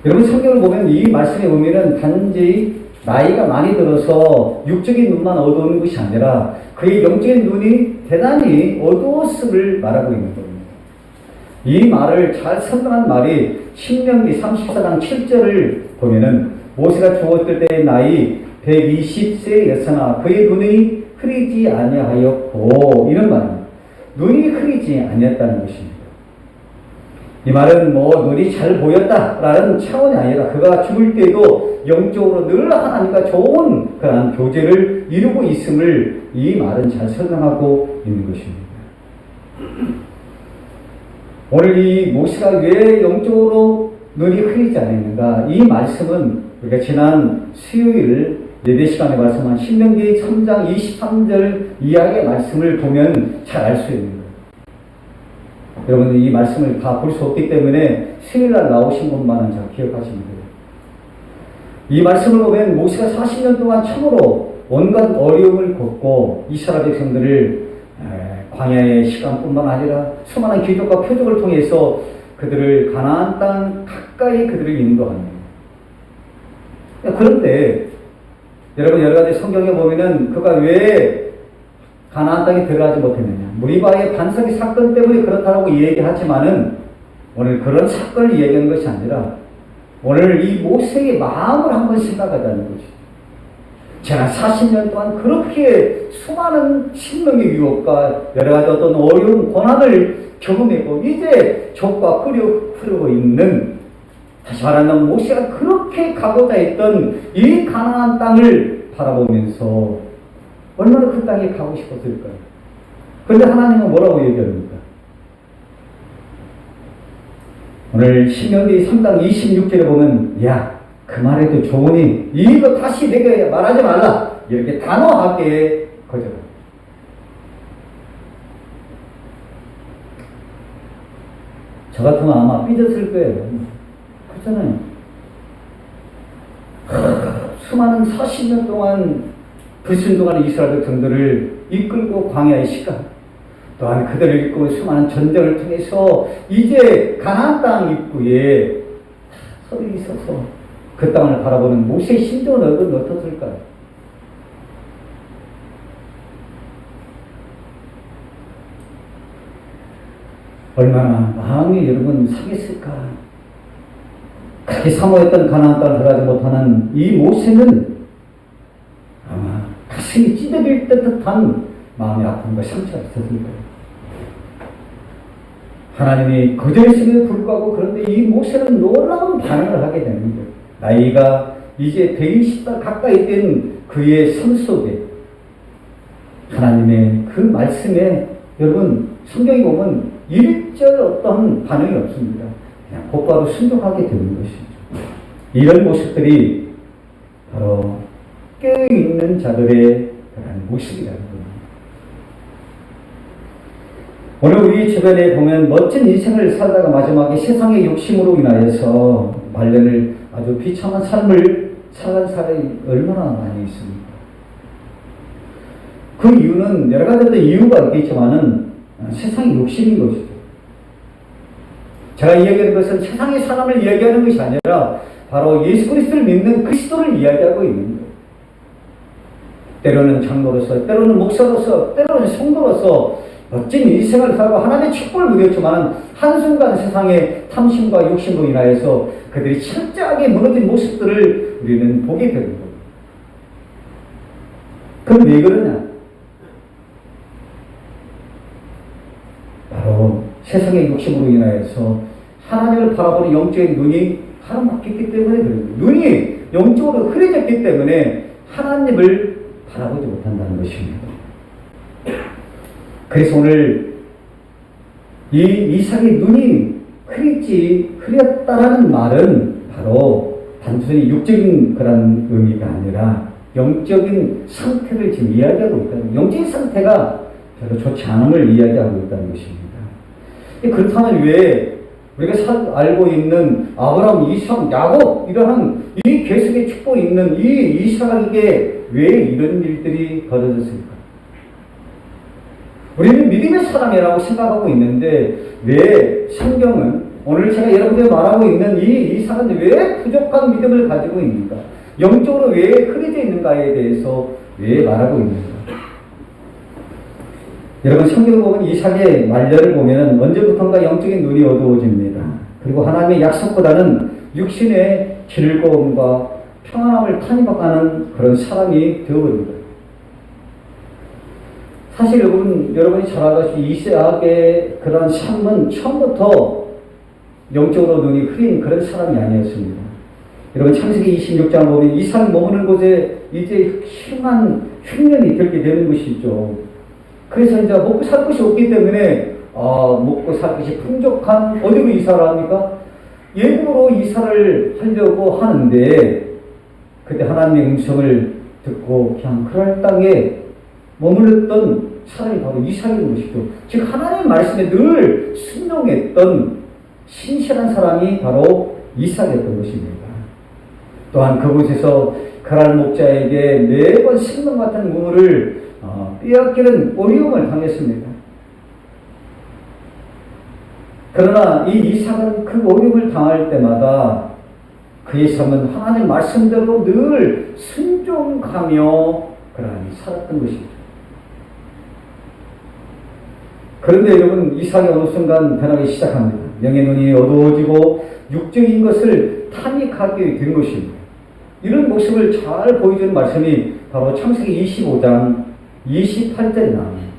여러분 성경을 보면 이 말씀에 보면은 단지 나이가 많이 들어서 육적인 눈만 어두운 것이 아니라 그의 영적인 눈이 대단히 어두웠음을 말하고 있는 겁니다. 이 말을 잘 설명한 말이 신명기 34장 7절을 보면은 모세가 죽었을 때의 나이 120세였으나 그의 눈이 흐리지 아니하였고 이런 말입니다. 눈이 흐리지 아니었다는 것입니다. 이 말은 눈이 잘 보였다라는 차원이 아니라 그가 죽을 때도 영적으로 늘 하나님과 좋은 그런 교제를 이루고 있음을 이 말은 잘 설명하고 있는 것입니다. 오늘 이 모세가 왜 영적으로 눈이 흐리지 않았는가? 이 말씀은 우리가 지난 수요일 예배 시간에 말씀한 신명기 3장 23절 이야기의 말씀을 보면 잘 알 수 있는 거예요. 여러분 이 말씀을 다 볼 수 없기 때문에 수요일날 나오신 것만은 잘 기억하시면 돼요. 이 말씀을 보면 모세가 40년 동안 참으로 온갖 어려움을 겪고 이스라엘 백성들을 광야의 시간뿐만 아니라 수많은 기적과 표적을 통해서 그들을 가나안 땅 가까이 그들을 인도합니다. 그런데 여러분 여러 가지 성경에 보면은 그가 왜 가나안 땅에 들어가지 못했느냐. 무리바의 반석의 사건 때문에 그렇다고 얘기하지만은 오늘 그런 사건을 얘기하는 것이 아니라 오늘 이 모세의 마음을 한번 생각하자는 것이죠. 지난 40년 동안 그렇게 수많은 신명의 유혹과 여러 가지 어떤 어려운 고난을 경험했고 이제 족과 흐르고 있는, 다시 말하면 모세가 그렇게 가고자 했던 이 가나안 땅을 바라보면서 얼마나 그 땅에 가고 싶었을까요? 그런데 하나님은 뭐라고 얘기합니까? 오늘 신명기 3장 26절에 보면 야, 그 말해도 좋으니 이거 다시 내게 말하지 말라, 이렇게 단호하게 거절합니다. 저 같으면 아마 삐졌을 거예요. 그렇잖아요. 수많은 40년 동안 불순종하는 이스라엘 백성들을 이끌고 광야의 시간, 또한 그들을 이끌고 수많은 전쟁을 통해서 이제 가나안 땅 입구에 서 있어서 그 땅을 바라보는 모세의 심정은 어떻을까요? 얼마나 마음이 여러분 상했을까? 그렇게 사모했던 가나안 땅을 들어가지 못하는 이 모세는 아마 가슴이 찢어질 듯한 마음의 아픔과 상처가 있었을 거예요. 하나님이 거절했음에도 불구하고 그런데 이 모세는 놀라운 반응을 하게 되는 거예요. 나이가 이제 120살 가까이 된 그의 삶 속에 하나님의 그 말씀에 여러분 성경에 보면 일절 어떤 반응이 없습니다. 그냥 곧바로 순종하게 되는 것이죠. 이런 모습들이 바로 깨어있는 자들의 그런 모습이라는 겁니다. 오늘 우리 주변에 보면 멋진 인생을 살다가 마지막에 세상의 욕심으로 인하여서 말년을 아주 비참한 삶을 살아간 사람이 얼마나 많이 있습니까? 그 이유는 여러 가지 어떤 이유가 있겠지만은 세상의 욕심인 것이죠. 제가 이야기하는 것은 세상의 사람을 이야기하는 것이 아니라 바로 예수 그리스도를 믿는 그리스도를 이야기하고 있는 거예요. 때로는 장로로서, 때로는 목사로서, 때로는 성도로서 멋진 인생을 살고 하나님의 축복을 누렸지만 한순간 세상의 탐심과 욕심으로 인하여서 그들이 철저하게 무너진 모습들을 우리는 보게 되는 거예요. 그럼 왜 그러냐? 바로 세상의 욕심으로 인하여서 하나님을 바라보는 영적인 눈이 가로막혔기 때문에 그런 거예요. 눈이 영적으로 흐려졌기 때문에 하나님을 바라보지 못한다는 것입니다. 그래서 오늘 이 이삭의 눈이 흐렸다라는 말은 바로 단순히 육적인 그런 의미가 아니라 영적인 상태를 지금 이야기하고 있다는, 영적인 상태가 별로 좋지 않음을 이야기하고 있다는 것입니다. 그렇다면 왜 우리가 알고 있는 아브라함, 이삭, 야곱 이러한 이 계속의 축복이 있는 이 이삭에게 왜 이런 일들이 벌어졌을까? 우리는 믿음의 사람이라고 생각하고 있는데 왜 성경은 오늘 제가 여러분들에게 말하고 있는 이 이삭은 왜 부족한 믿음을 가지고 있는가? 영적으로 왜 흐려져 있는가에 대해서 왜 말하고 있는가? 여러분 성경을 보면 이삭의 말년을 보면 언제부턴가 영적인 눈이 어두워집니다. 그리고 하나님의 약속보다는 육신의 즐거움과 평안함을 탄입하는 그런 사람이 되어버립니다. 사실 여러분이 잘 알다시피 이삭의 그런 삶은 처음부터 영적으로 눈이 흐린 그런 사람이 아니었습니다. 여러분 창세기 26장 보면 이삭 머무는 곳에 이제 심한 흉년이 들게 되는 것이죠. 그래서 이제 먹고 살 것이 없기 때문에 먹고 살 것이 풍족한 어디로 이사를 합니까? 예국으로 이사를 하려고 하는데 그때 하나님의 음성을 듣고 그냥 그럴 땅에 머물렀던 사람이 바로 이삭인 것이죠. 즉 하나님의 말씀에 늘 순종했던 신실한 사람이 바로 이삭이었던 것입니다. 또한 그곳에서 그랄 목자에게 매번 생명 같은 우물을 빼앗기는 어려움을 당했습니다. 그러나 이 이삭은 그 어려움을 당할 때마다 그의 삶은 하나님 말씀대로 늘 순종하며 그러하니 살았던 것입니다. 그런데 여러분, 이삭이 어느 순간 변하기 시작합니다. 영의 눈이 어두워지고 육적인 것을 탐닉하게 된 것입니다. 이런 모습을 잘 보여주는 말씀이 바로 창세기 25장 28절에 나옵니다.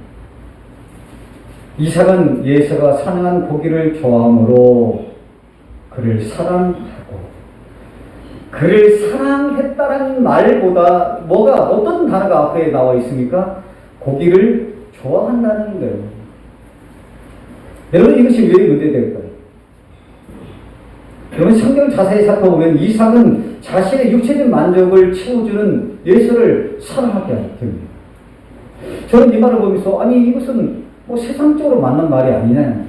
이삭은 예서가 사냥한 고기를 좋아하므로 그를 사랑하고, 그를 사랑했다는 말보다 어떤 단어가 앞에 나와 있습니까? 고기를 좋아한다는 거예요. 여러분, 이것이 왜 문제될까요? 여러분, 성경을 자세히 살펴보면 이삭은 자신의 육체적 만족을 채워주는 예서를 사랑하게 됩니다. 저는 이 말을 보면서, 아니, 이것은 세상적으로 맞는 말이 아니냐.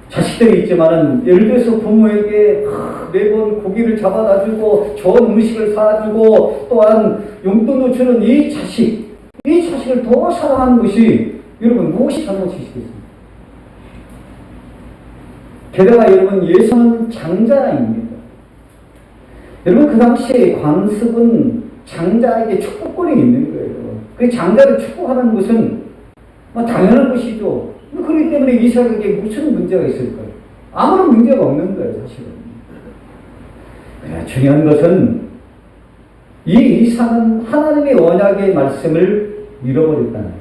자식들이 있지만은, 예를 들어서 부모에게 매번 고기를 잡아다 주고, 좋은 음식을 사주고, 또한 용돈도 주는 이 자식을 더 사랑하는 것이, 여러분, 무엇이 잘못이시겠습니까? 게다가 여러분, 예서는 장자입니다. 여러분, 그 당시에 관습은 장자에게 축복권이 있는 거예요. 그 장자를 축복하는 것은 당연한 것이죠. 그렇기 때문에 이삭에게 무슨 문제가 있을까요? 아무런 문제가 없는 거예요, 사실은. 그러나 중요한 것은 이 이삭은 하나님의 언약의 말씀을 잃어버렸다는 거예요.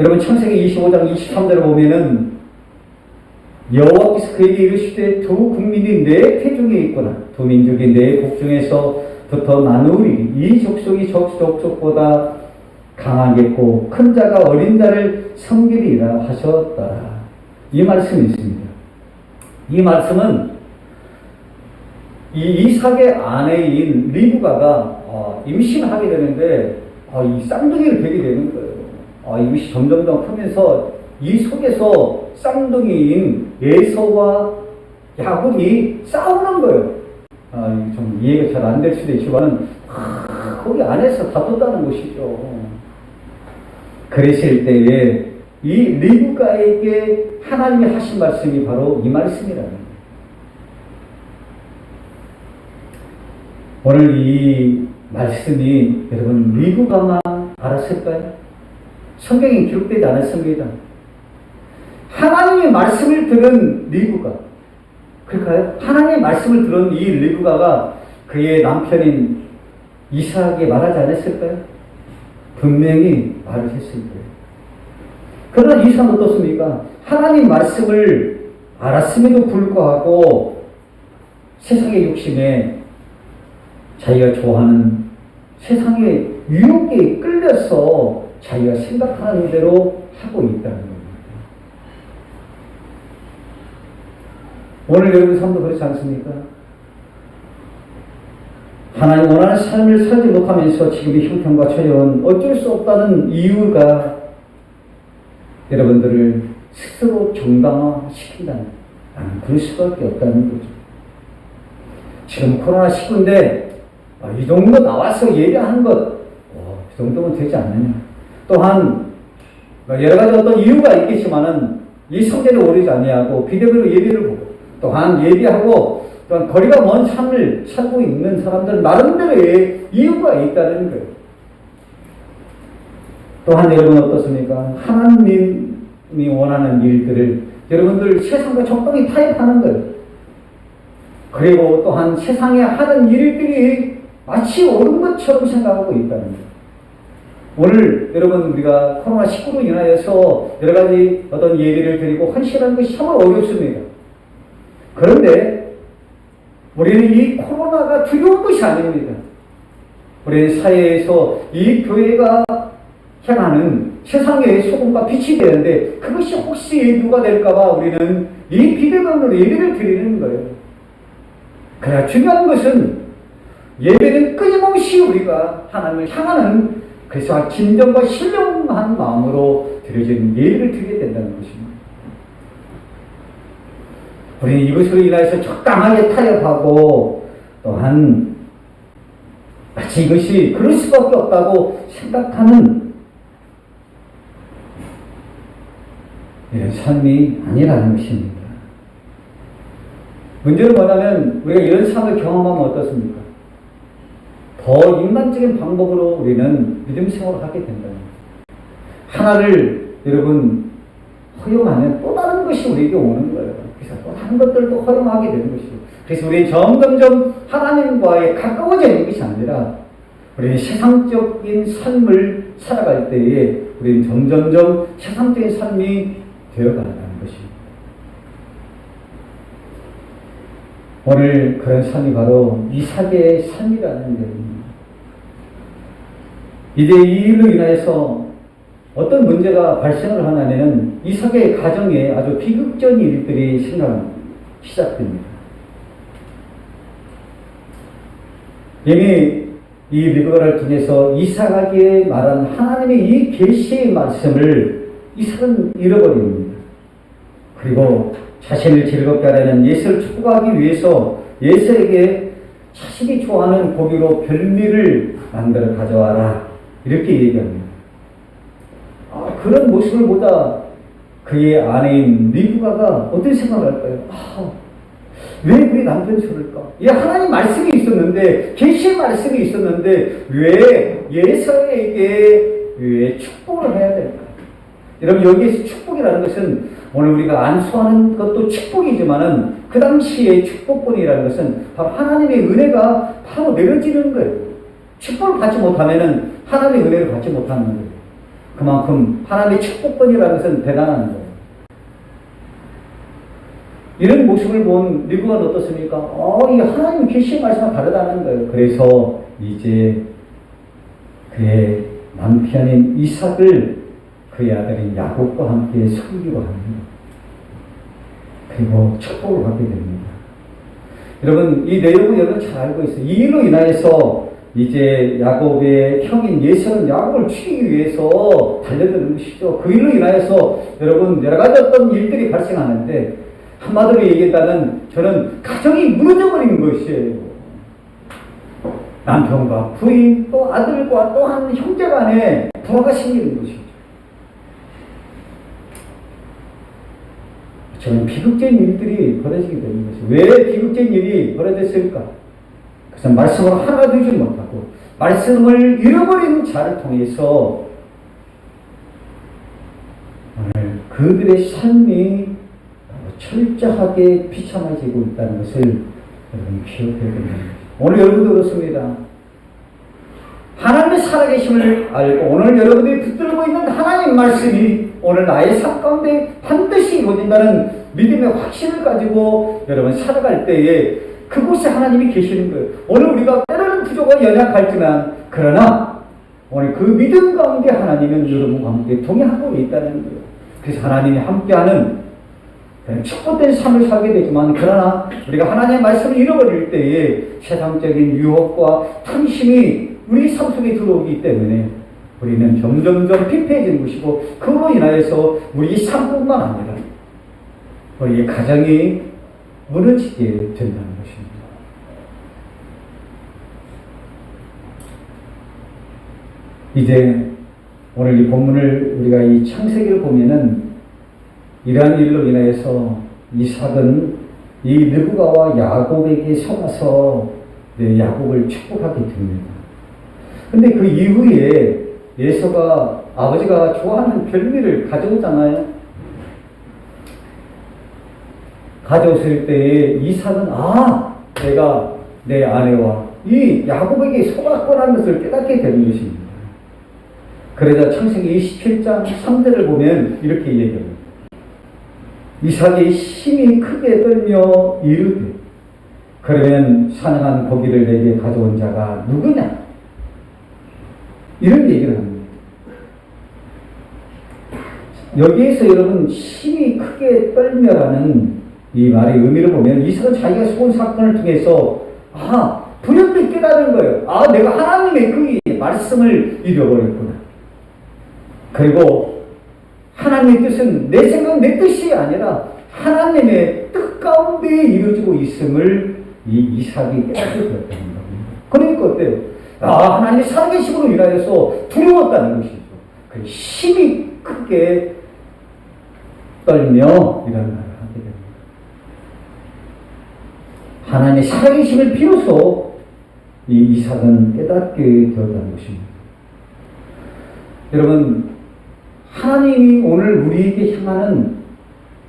여러분, 창세기 25장 23절을 보면은 여호와께서 그에게 이르시되 두 국민이 내 태중에 있구나. 두 민족이 내 복중에서부터 나누리니 이 족속이 저 족속보다 강하겠고 큰 자가 어린 자를 섬기리라 하셨더라. 이 말씀이 있습니다. 이 말씀은 이 이삭의 아내인 리브가가 임신하게 되는데 이 쌍둥이를 베게 되는 거예요. 이것이 점점 크면서 이 속에서 쌍둥이인 에서와 야곱이 싸우는 거예요. 좀 이해가 잘 안 될 수도 있지만 거기 안에서 다퉜다는 것이죠. 그랬을 때에 이 리브가에게 하나님이 하신 말씀이 바로 이 말씀이라는 거예요. 오늘 이 말씀이 여러분 리브가만 알았을까요? 성경에 기록되지 않았습니다. 하나님의 말씀을 들은 리브가, 그럴까요? 하나님의 말씀을 들은 이 리브가가 그의 남편인 이삭에게 말하지 않았을까요? 분명히 말을 했을 거예요. 그러나 이삭은 어떻습니까? 하나님 말씀을 알았음에도 불구하고 세상의 욕심에 자기가 좋아하는 세상의 유혹에 끌려서 자기가 생각하는 대로 하고 있다는 겁니다. 오늘 여러분 삶도 그렇지 않습니까? 하나님 원하는 삶을 살지 못하면서 지금의 형편과 처해온 어쩔 수 없다는 이유가 여러분들을 스스로 정당화시킨다는, 그럴 수밖에 없다는 거죠. 지금 코로나19인데 이 정도 나와서 예배하는 것, 그 정도면 되지 않느냐. 또한 여러 가지 어떤 이유가 있겠지만은 이 성전에 오르지 아니하고 비대면으로 예배를 보고, 또한 예배하고 또한 거리가 먼 삶을 살고 있는 사람들 나름대로의 이유가 있다는 거예요. 또한 여러분 어떻습니까? 하나님이 원하는 일들을 여러분들 세상과 적당히 타협하는 거예요. 그리고 또한 세상에 하는 일들이 마치 옳은 것처럼 생각하고 있다는 거예요. 오늘 여러분 우리가 코로나19로 인하여서 여러 가지 어떤 예배를 드리고 헌신하는 것이 참 어렵습니다. 그런데 우리는 이 코로나가 두려운 것이 아닙니다. 우리는 사회에서 이 교회가 향하는 세상의 소금과 빛이 되는데 그것이 혹시 누가 될까봐 우리는 이 비대면으로 예배를 드리는 거예요. 그러나 중요한 것은 예배는 끊임없이 우리가 하나님을 향하는, 그래서 진정과 신령한 마음으로 드려지는 예배를 드리게 된다는 것입니다. 우리는 이것으로 인해서 적당하게 타협하고 또한 마치 이것이 그럴 수밖에 없다고 생각하는 이런 삶이 아니라는 것입니다. 문제는 뭐냐면 우리가 이런 삶을 경험하면 어떻습니까? 더 인간적인 방법으로 우리는 믿음 생활을 하게 된다. 하나를 여러분 허용하면 또 다른 것이 우리에게 오는 거예요. 그래서 또 다른 것들도 허용하게 되는 것이고, 그래서 우리는 점점점 하나님과의 가까워져 있는 것이 아니라 우리는 세상적인 삶을 살아갈 때에 우리는 점점점 세상적인 삶이 되어간다는 것입니다. 오늘 그런 삶이 바로 이삭의 삶이라는 것입니다. 이제 이 일로 인하여서 어떤 문제가 발생을 하냐면 이삭의 가정에 아주 비극적인 일들이 시작됩니다. 이미 이 리브가를 통해서 이삭에게 말한 하나님의 이 계시의 말씀을 이삭은 잃어버립니다. 그리고 자신을 즐겁게 하려는 예수를 축복하기 위해서 예수에게 자신이 좋아하는 고기로 별미를 만들어 가져와라, 이렇게 얘기합니다. 그런 모습을 보다 그의 아내인 리브가가 어떤 생각을 할까요? 왜 우리 남편이 저럴까? 하나님 말씀이 있었는데, 계시의 말씀이 있었는데 왜 예서에게 왜 축복을 해야 될까? 여러분, 여기에서 축복이라는 것은 오늘 우리가 안수하는 것도 축복이지만은 그 당시의 축복권이라는 것은 바로 하나님의 은혜가 바로 내려지는 거예요. 축복을 받지 못하면은 하나님의 은혜를 받지 못하는 거예요. 그만큼 하나님의 축복권이라는 것은 대단한 거예요. 이런 모습을 본 리브가는 어떻습니까? 이 하나님 계시의 말씀과 다르다는 거예요. 그래서 이제 그의 남편인 이삭을 그의 아들인 야곱과 함께 섬기고 합니다. 그리고 축복을 받게 됩니다. 여러분, 이 내용은 여러분 잘 알고 있어요. 이 일로 인하여서 이제 야곱의 형인 예서는 야곱을 죽이기 위해서 달려드는 것이죠. 그 일로 인하여서 여러분 여러 가지 어떤 일들이 발생하는데, 한마디로 얘기한다면 저는 가정이 무너져버린 것이에요. 남편과 부인, 또 아들과 또 한 형제 간에 불화가 생기는 것이죠. 저는 비극적인 일들이 벌어지게 되는 것이죠. 왜 비극적인 일이 벌어졌을까? 그래서 말씀을 하나 두지 못하고 말씀을 잃어버린 자를 통해서 오늘 그들의 삶이 철저하게 비참해지고 있다는 것을 여러분 기억해야 됩니다. 오늘 여러분도 그렇습니다. 하나님의 살아계심을 알고 오늘 여러분들이 붙들고 있는 하나님 말씀이 오늘 나의 삶 가운데 반드시 이루어진다는 믿음의 확신을 가지고 여러분 살아갈 때에 그곳에 하나님이 계시는 거예요. 오늘 우리가 때로는 부족과 연약할지만 그러나 오늘 그 믿음 가운데 하나님은 여러분과 함께 동행하고 있다는 거예요. 그래서 하나님이 함께하는 축복된 삶을 살게 되지만, 그러나 우리가 하나님의 말씀을 잃어버릴 때에 세상적인 유혹과 탐심이 우리 삶 속에 들어오기 때문에 우리는 점점점 피폐해지는 것이고, 그로 인하여서 우리 삶뿐만 아니라 우리의 가정이 무너지게 된다는 것입니다. 이제 오늘 이 본문을 우리가 이 창세기를 보면은 이러한 일로 인하여서 이삭은 이 르브가와 야곱에게 속아서 야곱을 축복하게 됩니다. 근데 그 이후에 예서가 아버지가 좋아하는 별미를 가져오잖아요. 가져왔을 때에 이삭은 내가 내 아내와 이 야곱에게 속았구나라는 것을 깨닫게 되는 것입니다. 그러자 창세기 27장 3절을 보면 이렇게 얘기합니다. 이삭이 심히 크게 떨며 이르되 그러면 사냥한 고기를 내게 가져온 자가 누구냐? 이런 얘기를 합니다. 여기에서 여러분 심히 크게 떨며라는 이 말의 의미를 보면 이삭은 자기가 속은 사건을 통해서 불현듯 깨달은 거예요. 내가 하나님의 그 말씀을 잃어버렸구나. 그리고 하나님의 뜻은 내 생각, 내 뜻이 아니라 하나님의 뜻 가운데 이루어지고 있음을 이 이삭이 깨닫게 되었다는 겁니다. 그러니까 어때요? 하나님의 살아계심으로 인하여서 두려웠다는 것이죠. 그 힘이 크게 떨며 이런 말을 하게 됩니다. 하나님의 살아계심을 비로소 이 이삭은 깨닫게 되었다는 것입니다. 여러분, 하나님이 오늘 우리에게 향하는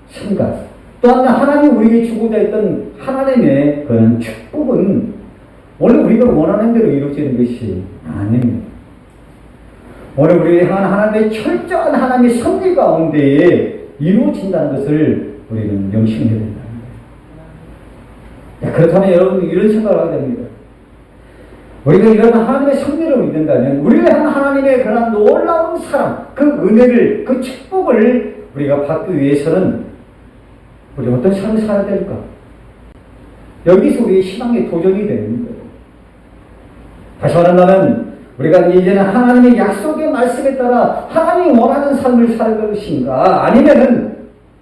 생각, 또한 하나님이 우리에게 주고자 했던 하나님의 그런 축복은 오늘 우리가 원하는 대로 이루어지는 것이 아닙니다. 오늘 우리를 향한 하나님의 철저한 하나님의 섭리 가운데에 이루어진다는 것을 우리는 명심해야 된다. 그렇다면 여러분 이런 생각을 하게 됩니다. 우리가 이런 하나님의 섭리를 믿는다면 우리를 향한 하나님의 그런 놀라운 사랑, 그 은혜를, 그 축복을 우리가 받기 위해서는 우리 어떤 삶을 살아야 될까? 여기서 우리의 신앙의 도전이 되는 거예요. 다시 말한다면 우리가 이제는 하나님의 약속의 말씀에 따라 하나님이 원하는 삶을 살 것인가, 아니면은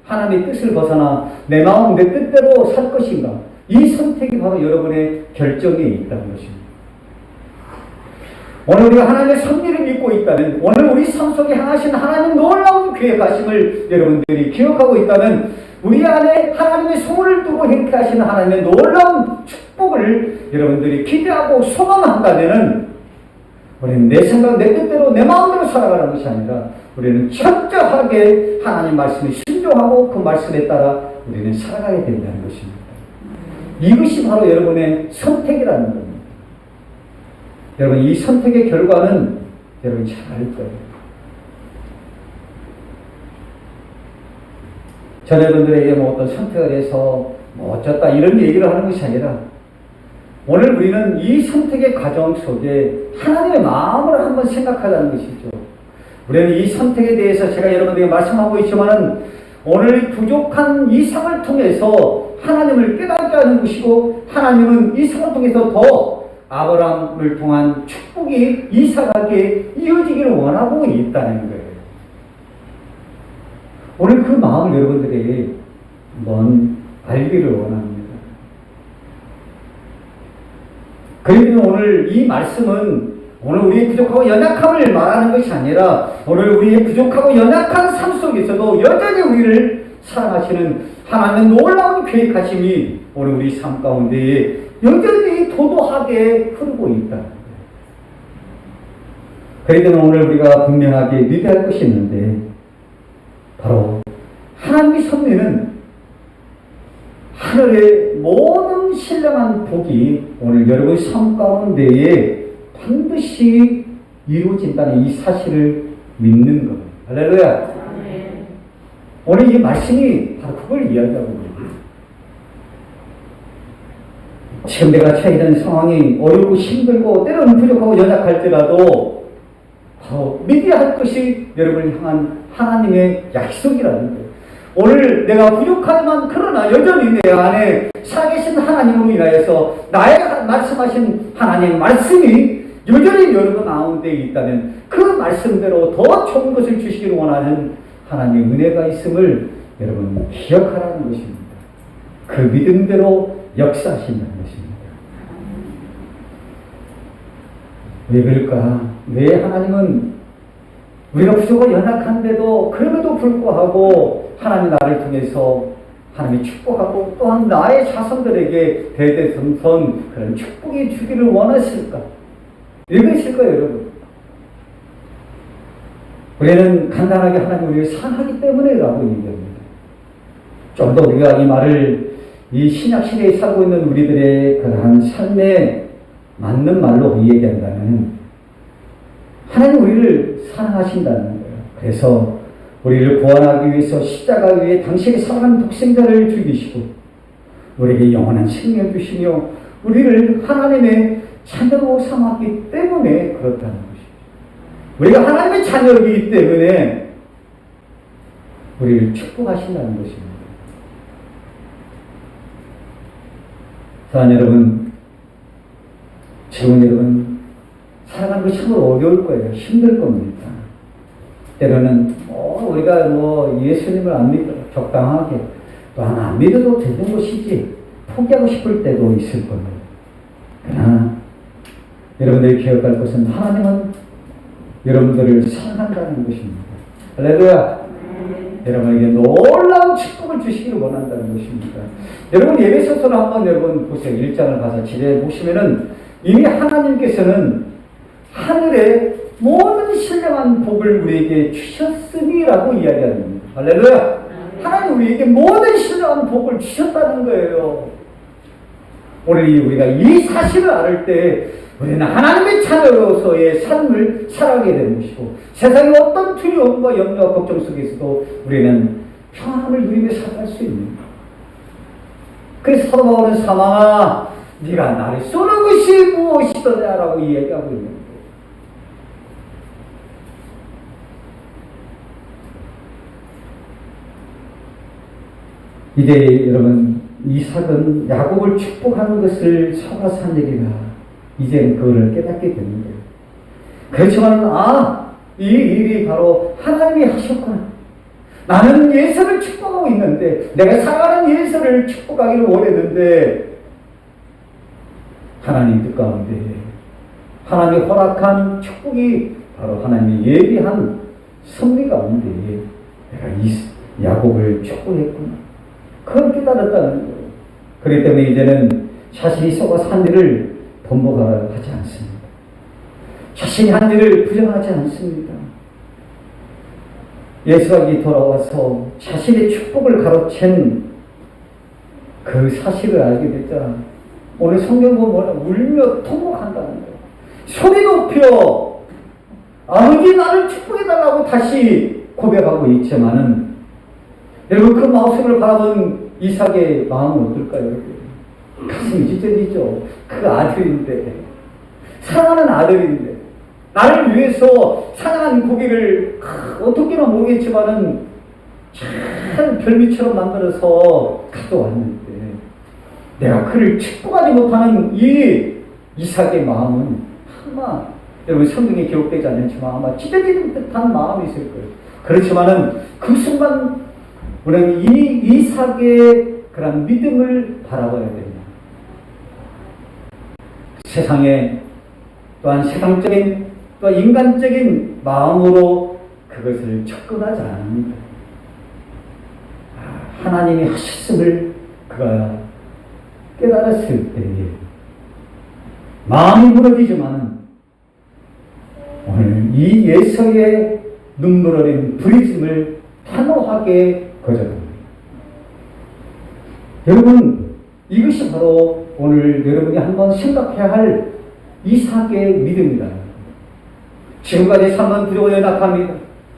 하나님의 뜻을 벗어나 내 마음 내 뜻대로 살 것인가, 이 선택이 바로 여러분의 결정에 있다는 것입니다. 오늘 우리가 하나님의 섭리를 믿고 있다면, 오늘 우리 삶 속에 향하신 하나님 놀라운 계획하심을 여러분들이 기억하고 있다면, 우리 안에 하나님의 소원을 두고 행하시는 하나님의 놀라운 축복을 여러분들이 기대하고 소망한다면은, 우리는 내 생각, 내 뜻대로, 내 마음대로 살아가는 것이 아니라 우리는 철저하게 하나님 말씀에 순종하고 그 말씀에 따라 우리는 살아가야 된다는 것입니다. 이것이 바로 여러분의 선택이라는 겁니다. 여러분, 이 선택의 결과는 여러분이 잘 알 거예요. 전 여러분들에게 뭐 어떤 선택을 해서 뭐 어쩌다 이런 얘기를 하는 것이 아니라, 오늘 우리는 이 선택의 과정 속에 하나님의 마음을 한번 생각하자는 것이죠. 우리는 이 선택에 대해서 제가 여러분들에게 말씀하고 있지만은 오늘 부족한 이삭을 통해서 하나님을 깨닫게 하는 것이고, 하나님은 이삭을 통해서 더 아브라함을 통한 축복이 이삭에게 이어지기를 원하고 있다는 거예요. 오늘 그 마음을 여러분들에게 한번 알기를 원합니다. 그러면 오늘 이 말씀은 오늘 우리의 부족하고 연약함을 말하는 것이 아니라, 오늘 우리의 부족하고 연약한 삶 속에서도 여전히 우리를 사랑하시는 하나님의 놀라운 계획하심이 오늘 우리 삶 가운데에 여전히 도도하게 흐르고 있다. 그러니까 오늘 우리가 분명하게 믿어야 할 것이 있는데, 바로 하나님의 섭리는 하늘의 모든 신령한 복이 오늘 여러분의 삶 가운데에 반드시 이루어진다는 이 사실을 믿는 것. 할렐루야. 오늘 이 말씀이 바로 그걸 이야기하고 있습니다. 지금 내가 처해 있는 상황이 어렵고 힘들고 때로는 부족하고 연약할지라도 바로 믿어야 할 것이 여러분을 향한 하나님의 약속이라는 거예요. 오늘 내가 부족하지만 그러나 여전히 내 안에 살아계신 하나님으로 인하여서 나의 말씀하신 하나님의 말씀이 여전히 여러분 가운데 있다면 그 말씀대로 더 좋은 것을 주시기를 원하는 하나님의 은혜가 있음을 여러분 기억하라는 것입니다. 그 믿음대로 역사하신다는 것입니다. 왜 그럴까? 왜 하나님은 우리가 부족하고 연약한데도 그럼에도 불구하고 하나님 나를 통해서 하나님이 축복하고 또한 나의 자손들에게 대대손손 그런 축복이 주기를 원하실까? 이것일까요, 여러분? 우리는 간단하게 하나님 우리를 사랑하기 때문에라고 얘기합니다. 좀 더 우리가 이 말을 이 신약 시대에 살고 있는 우리들의 그러한 삶에 맞는 말로 얘기한다면 하나님 우리를 사랑하신다는 거예요. 그래서 우리를 구원하기 위해서 십자가 위에 당신의 사랑하는 독생자를 죽이시고 우리에게 영원한 생명을 주시며 우리를 하나님의 자녀로 삼았기 때문에 그렇다는 것이죠. 우리가 하나님의 자녀이기 때문에 우리를 축복하신다는 것입니다. 사랑하는 여러분, 지금 여러분 살아가는 거 참 어려울 거예요. 힘들 겁니다. 때로는 우리가 예수님을 안 믿어 적당하게 또 하나 안 믿어도 되는 것이지 포기하고 싶을 때도 있을 겁니다. 그러나 여러분들이 기억할 것은 하나님은 여러분들을 사랑한다는 것입니다. 할렐루야. 여러분에게 놀라운 축복을 주시기를 원한다는 것입니다. 여러분 예배소서를 한번 여러분 보세요. 1장을 가서 지뢰 보시면은 이미 하나님께서는 하늘의 모든 신령한 복을 우리에게 주셨으니라고 이야기합니다. 할렐루야! 하나님 우리에게 모든 신령한 복을 주셨다는 거예요. 오늘 우리가 이 사실을 알을 때 우리는 하나님의 자녀로서의 삶을 살아가게 되는 것이고 세상의 어떤 두려움과 염려와 걱정 속에서도 우리는 평안을 누리며 살아갈 수 있는 거예요. 그래서 사도 바울은 사망아 네가 나를 쏘는 것이 무엇이더냐라고 이야기하고 있는 거예요. 이제 여러분 이삭은 야곱을 축복하는 것을 속아서 한 일이라 이제는 그거를 깨닫게 되는 거예요. 그렇지만 이 일이 바로 하나님이 하셨구나. 나는 예서를 축복하고 있는데 내가 사랑하는 예서를 축복하기를 원했는데 하나님 뜻 가운데 하나님이 허락한 축복이 바로 하나님이 예비한 섭리 가운데 내가 이 야곱을 축복했구나. 그걸 깨달았다는 거예요. 그렇기 때문에 이제는 자신이 속아서 한 일을 번복하지 않습니다. 자신이 한 일을 부정하지 않습니다. 예수가 돌아와서 자신의 축복을 가로챈 그 사실을 알게 됐잖아. 오늘 성경 보면 울며 통곡한다는 거예요. 소리 높여 아버지 나를 축복해달라고 다시 고백하고 있지만은 여러분 그 모습을 바라본 이삭의 마음은 어떨까요? 가슴이 찢어지죠. 그 아들인데 사랑하는 아들인데 나를 위해서 사랑하는 고기를 어떻게나 모르겠지만은 잘 별미처럼 만들어서 가져왔는데 내가 그를 축복하지 못하는 이 이삭의 마음은 아마 여러분 성경에 기록되지 않지만 아마 찢어지는 듯한 마음이 있을 거예요. 그렇지만은 그 순간 우리는 이 이삭의 그런 믿음을 바라봐야 됩니다. 세상에 또한 세상적인 또 인간적인 마음으로 그것을 접근하지 않습니다. 하나님이 하셨음을 그가 깨달았을 때에 마음이 무너지지만 오늘 이 예서의 눈물 어린 부르짐을 단호하게 거절합니다. 여러분 이것이 바로 오늘 여러분이 한번 생각해야 할 이삭의 믿음이다. 지금까지 삶은 부족하고 연약합니다.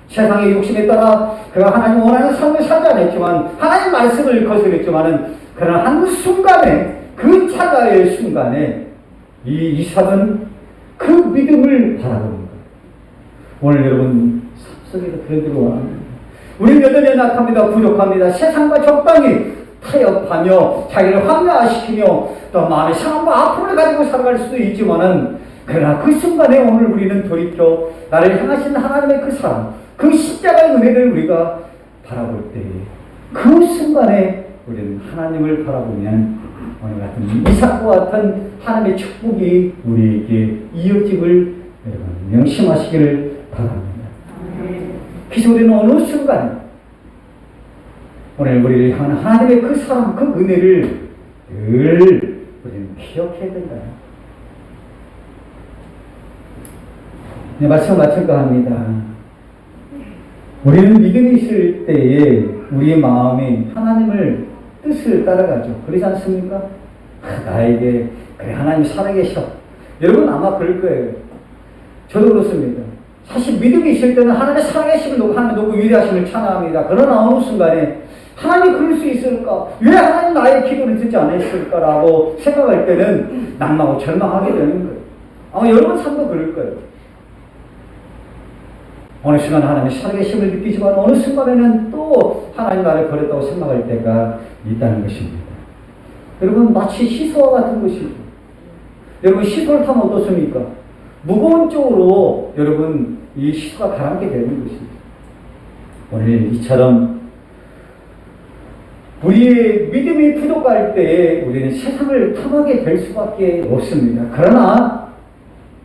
세상의 욕심에 따라 그가 하나님 원하는 삶을 살지 않았지만 하나님 말씀을 거스렸지만은 그러나 한순간에 그 차가의 순간에 이 이삭은 그 믿음을 바라봅니다. 오늘 여러분 속에서 그러기를 원합니다. 우리는 여전히 연약합니다. 부족합니다. 세상과 적당히 타협하며 자기를 황폐화시키며 또 마음의 상함과 아픔을 가지고 살아갈 수도 있지만은 그러나 그 순간에 오늘 우리는 돌이켜 나를 향하신 하나님의 그 사랑, 그 십자가의 은혜를 우리가 바라볼 때 그 순간에 우리는 하나님을 바라보면 오늘 같은 이삭과 같은 하나님의 축복이 우리에게 이어짐을 여러분 명심하시기를 바랍니다. 그래서 우리는 어느 순간 오늘 우리를 향한 하나님의 그 사랑, 그 은혜를 늘 우리는 기억해야 된다. 네, 말씀 마칠까 합니다. 우리는 믿음이 있을 때에 우리의 마음이 하나님을 뜻을 따라가죠. 그러지 않습니까? 나에게 그래 하나님 살아계셔. 여러분 아마 그럴 거예요. 저도 그렇습니다. 사실 믿음이 있을 때는 하나님의 살아계심을 놓고 하나님 놓고 위대하심을 찬양합니다. 그러나 어느 순간에 하나님이 그럴 수 있을까? 왜 하나님 나의 기도를 듣지 않았을까라고 생각할 때는 낙망하고 절망하게 되는 거예요. 아마 여러분 삶도 그럴 거예요. 어느 순간 하나님의 살아계심을 느끼지만 어느 순간에는 또 하나님 나를 버렸다고 생각할 때가 있다는 것입니다. 여러분 마치 시소와 같은 것이죠. 여러분 시소를 타면 어떻습니까? 무거운 쪽으로 여러분 이 시소가 가라앉게 되는 것입니다. 오늘 이처럼 우리의 믿음이 부족할 때에 우리는 세상을 탐하게 될 수밖에 없습니다. 그러나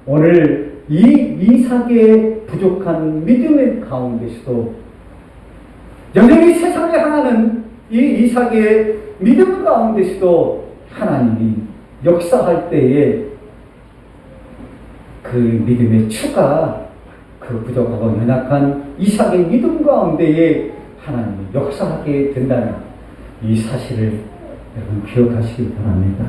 오늘 이 이삭의 부족한 믿음의 가운데서도 여전히 세상을 향하는 이 이삭의 믿음 가운데서도 하나님이 역사할 때에 그 믿음의 추가, 그 부족하고 연약한 이삭의 믿음 가운데에 하나님이 역사하게 된다는 이 사실을 여러분 기억하시기 바랍니다.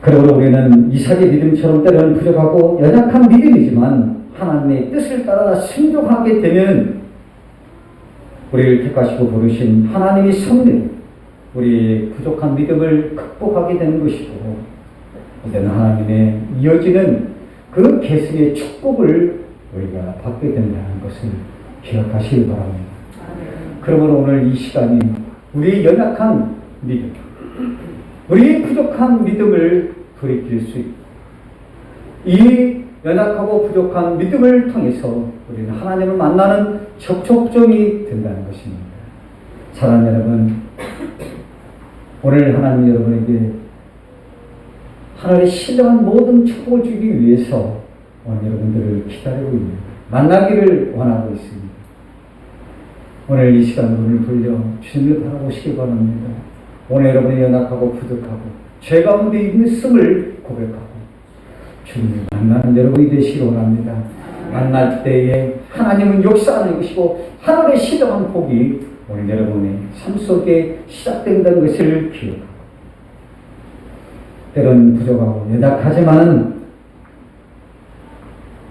그러므로 우리는 이삭의 믿음처럼 때로는 부족하고 연약한 믿음이지만 하나님의 뜻을 따라 순종하게 되면 우리를 택하시고 부르신 하나님의 섭리, 우리 부족한 믿음을 극복하게 되는 것이고 이제는 하나님의 이어지는 그 계승의 축복을 우리가 받게 된다는 것을 기억하시기 바랍니다. 그러므로 오늘 이 시간이 우리의 연약한 믿음, 우리의 부족한 믿음을 돌이킬 수 있고 이 연약하고 부족한 믿음을 통해서 우리는 하나님을 만나는 접촉점이 된다는 것입니다. 사랑하는 여러분, 오늘 하나님 여러분에게 하늘의 신령한 모든 축복을 주기 위해서 오늘 여러분들을 기다리고 있습니다. 만나기를 원하고 있습니다. 오늘 이 시간을 눈을 돌려 주님을 바라보시기 바랍니다. 오늘 여러분이 연약하고 부족하고 죄 가운데 있음을 고백하고 주님을 만나는 여러분이 되시기 원합니다. 만날 때에 하나님은 역사하는 것이고 하늘의 신령한 복이 오늘 여러분의 삶 속에 시작된다는 것을 기억하고 때론 부족하고 연약하지만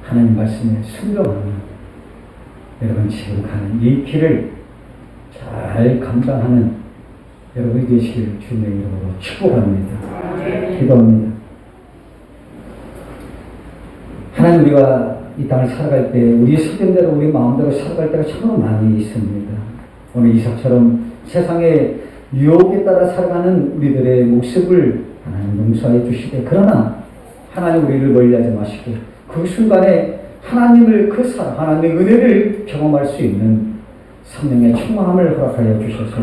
하나님 말씀에 순종하는 여러분 지금 가는 이 길을 잘 감당하는 여러분이 되시길 주님의 이름으로 축복합니다. 기도합니다. 하나님, 우리가 이 땅을 살아갈 때 우리의 소견대로 우리 마음대로 살아갈 때가 참으로 많이 있습니다. 오늘 이삭처럼 세상의 유혹에 따라 살아가는 우리들의 모습을 하나님 용서해 주시되, 그러나 하나님 우리를 멀리하지 마시고 그 순간에 하나님을 그 사랑, 하나님의 은혜를 경험할 수 있는 성령의 충만함을 허락하여 주셔서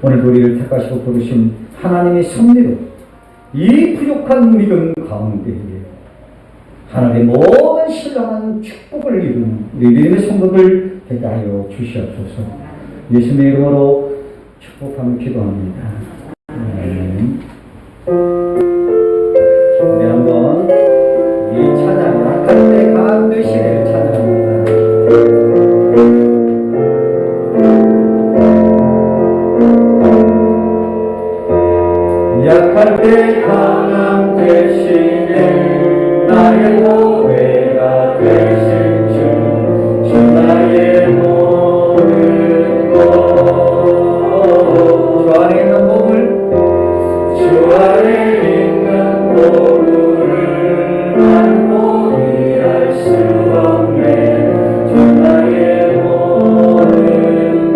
오늘 우리를 택하시고 부르신 하나님의 섭리로 이 부족한 믿음 가운데에 하나님의 모든 신령한 축복을 이루는 우리 믿음의 성도들 되게 하여 주시옵소서. 예수님의 이름으로 축복하며 기도합니다. 아멘. 우리 한번 이 찬양 약할 때 강한 듯이를 찬양합니다. 약할 때 강한 대신에 나의 보배가 되신 주 나의 모든 것 주 안에 있는 몸을 주 안에 있는 보루를 안고 이해할 수 없네 주 나의 모든 것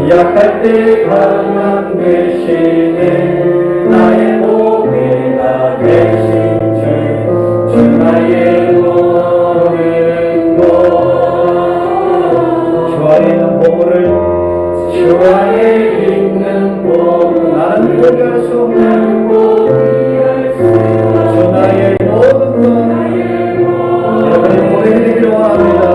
약할 때 강한 대신에 나의 보배가 되신 주 나의 모든 것 주 안에 있는 보물을 주 안에 있는 보물 나는 포기할 수 없는 주 나의 모든 것 여러분의 보배가 되기를 원합니다.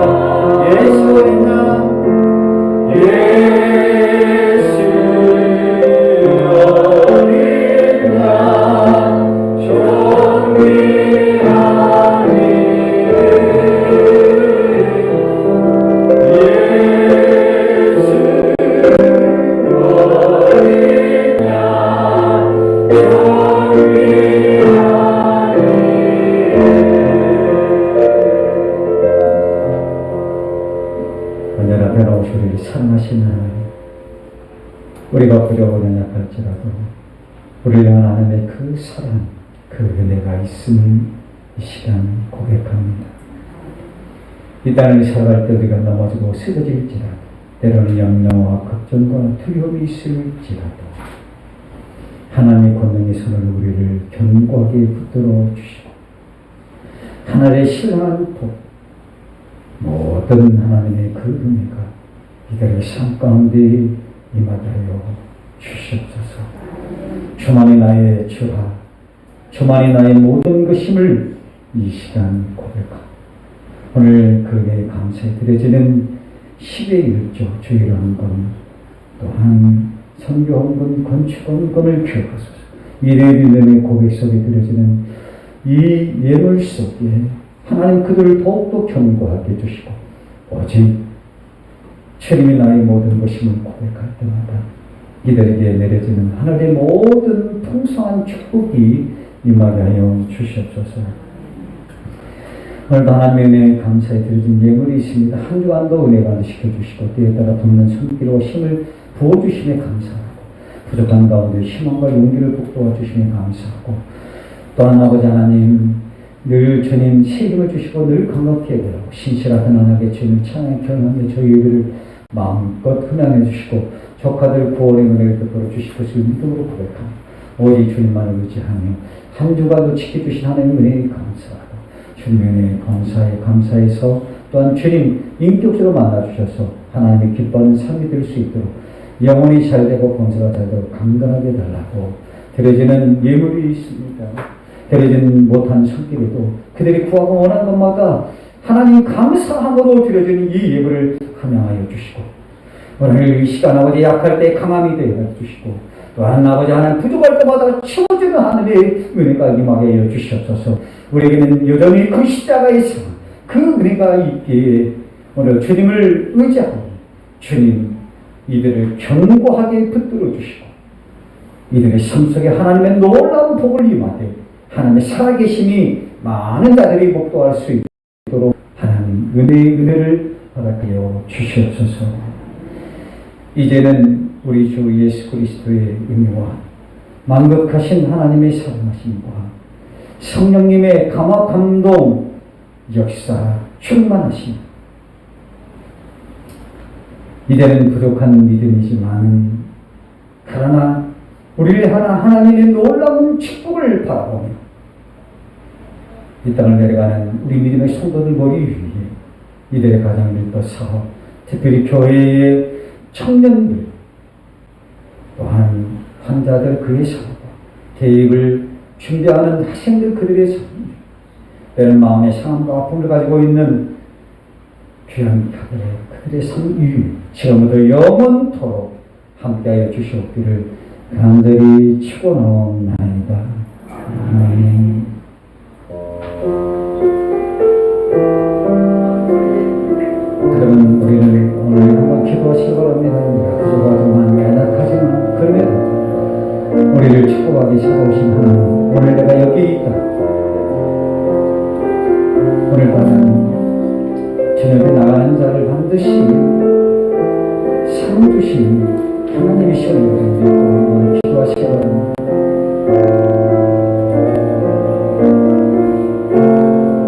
그러나 변함없이 우리를 사랑하시는 하나님, 우리가 부족하고 연약할지라도 우리를 향한 하나님의 그 사랑, 그 은혜가 있음을 이 시간 고백합니다. 이 땅을 살아갈 때 우리가 넘어지고 쓰러질지라도, 때로는 염려와 걱정과 두려움이 있을지라도 하나님의 권능의 손을 우리를 견고하게 붙들어 주시고 하나님의 신령한 복, 모든 하나님의 그 은혜가 이들의 삶 가운데 임하게 하여 주시옵소서. 주만이 나의 주라, 주만이 나의 모든 것임을 이 시간 고백하고 오늘 그에게 감사에 드려지는 10의 1조 주의로 한 건, 또한 선교 한 건, 건축 한 건을 기억하소서. 미래의 믿음의 고백 속에 드려지는 이 예물 속에 하나님 그들을 더욱더 견고하게 해주시고 오직 주님이 나의 모든 것임을 고백할 때마다 이들에게 내려지는 하늘의 모든 풍성한 축복이 임하게 하여 주시옵소서. 오늘도 하나님의 감사에 드려진 예물이 있습니다. 한 주간도 은혜가 시켜주시고 때에 따라 돕는 손길로 힘을 부어주심에 감사하고 부족한 가운데 희망과 용기를 북돋아 주심에 감사하고 또한 아버지 하나님 늘 주님 책임을 주시고 늘 감격하게 되고 신실하던 하나님의 주님을 찬양하며 경험하며 저희들을 마음껏 흠양해 주시고 조카들 구원의 은혜를 베풀어 주실 것을 믿음으로 고백합니다. 오직 주님만을 의지하며 한 주간도 지켜주신 하나님의 은혜에 감사하고 주님의 은혜에 감사해서 또한 주님 인격적으로 만나주셔서 하나님의 기뻐하는 삶이 될 수 있도록 영혼이 잘되고 권세가 잘되고 강건하게 달라고 드려지는 예물이 있습니다. 드려지는 못한 손길에도 그들이 구하고 원하는 것마다 하나님 감사함으로 드려지는 이 예물을 흠양하여 주시고 오늘 이 시간 아버지 약할 때 강함이 되어 주시고 또한 아버지 하나님 부족할 때마다 채워주는 하늘의 은혜가 임하게 하여 주시옵소서. 우리에게는 여전히 그 십자가에서 그 은혜가 있기에 오늘 주님을 의지하고 주님 이들을 견고하게 붙들어 주시고 이들의 삶 속에 하나님의 놀라운 복을 임하되 하나님의 살아계심이 많은 자들이 목도할 수 있도록 하나님 은혜를 허락하여 주시옵소서. 이제는 우리 주 예수 그리스도의 은혜와 만극하신 하나님의 사랑하심과 성령님의 감화 감동 역사 충만하심, 이제는 부족한 믿음이지만 그러나 우리를 하나님의 놀라운 축복을 바라보며 이 땅을 내려가는 우리 믿음의 성도들 머리 위에 이들의 가정들도 사업, 특별히 교회의 청년들, 또한 환자들 그의 사업과 계획을 준비하는 학생들 그들의 삶, 때는 마음의 상함과 아픔을 가지고 있는 귀한 그들의 삶 위에 지금부터 영원토록 함께하여 주시옵기를 간절히 축원하옵나이다. 아멘. 그러면 우리는 오늘 한번 기도하시기 바랍니다. 부족하지만 연약하지만 그럼에도 우리를 축복하기 찾아오신 하나님, 오늘 내가 여기 있다. 오늘 밤은 주님께 나가는 자를 반드시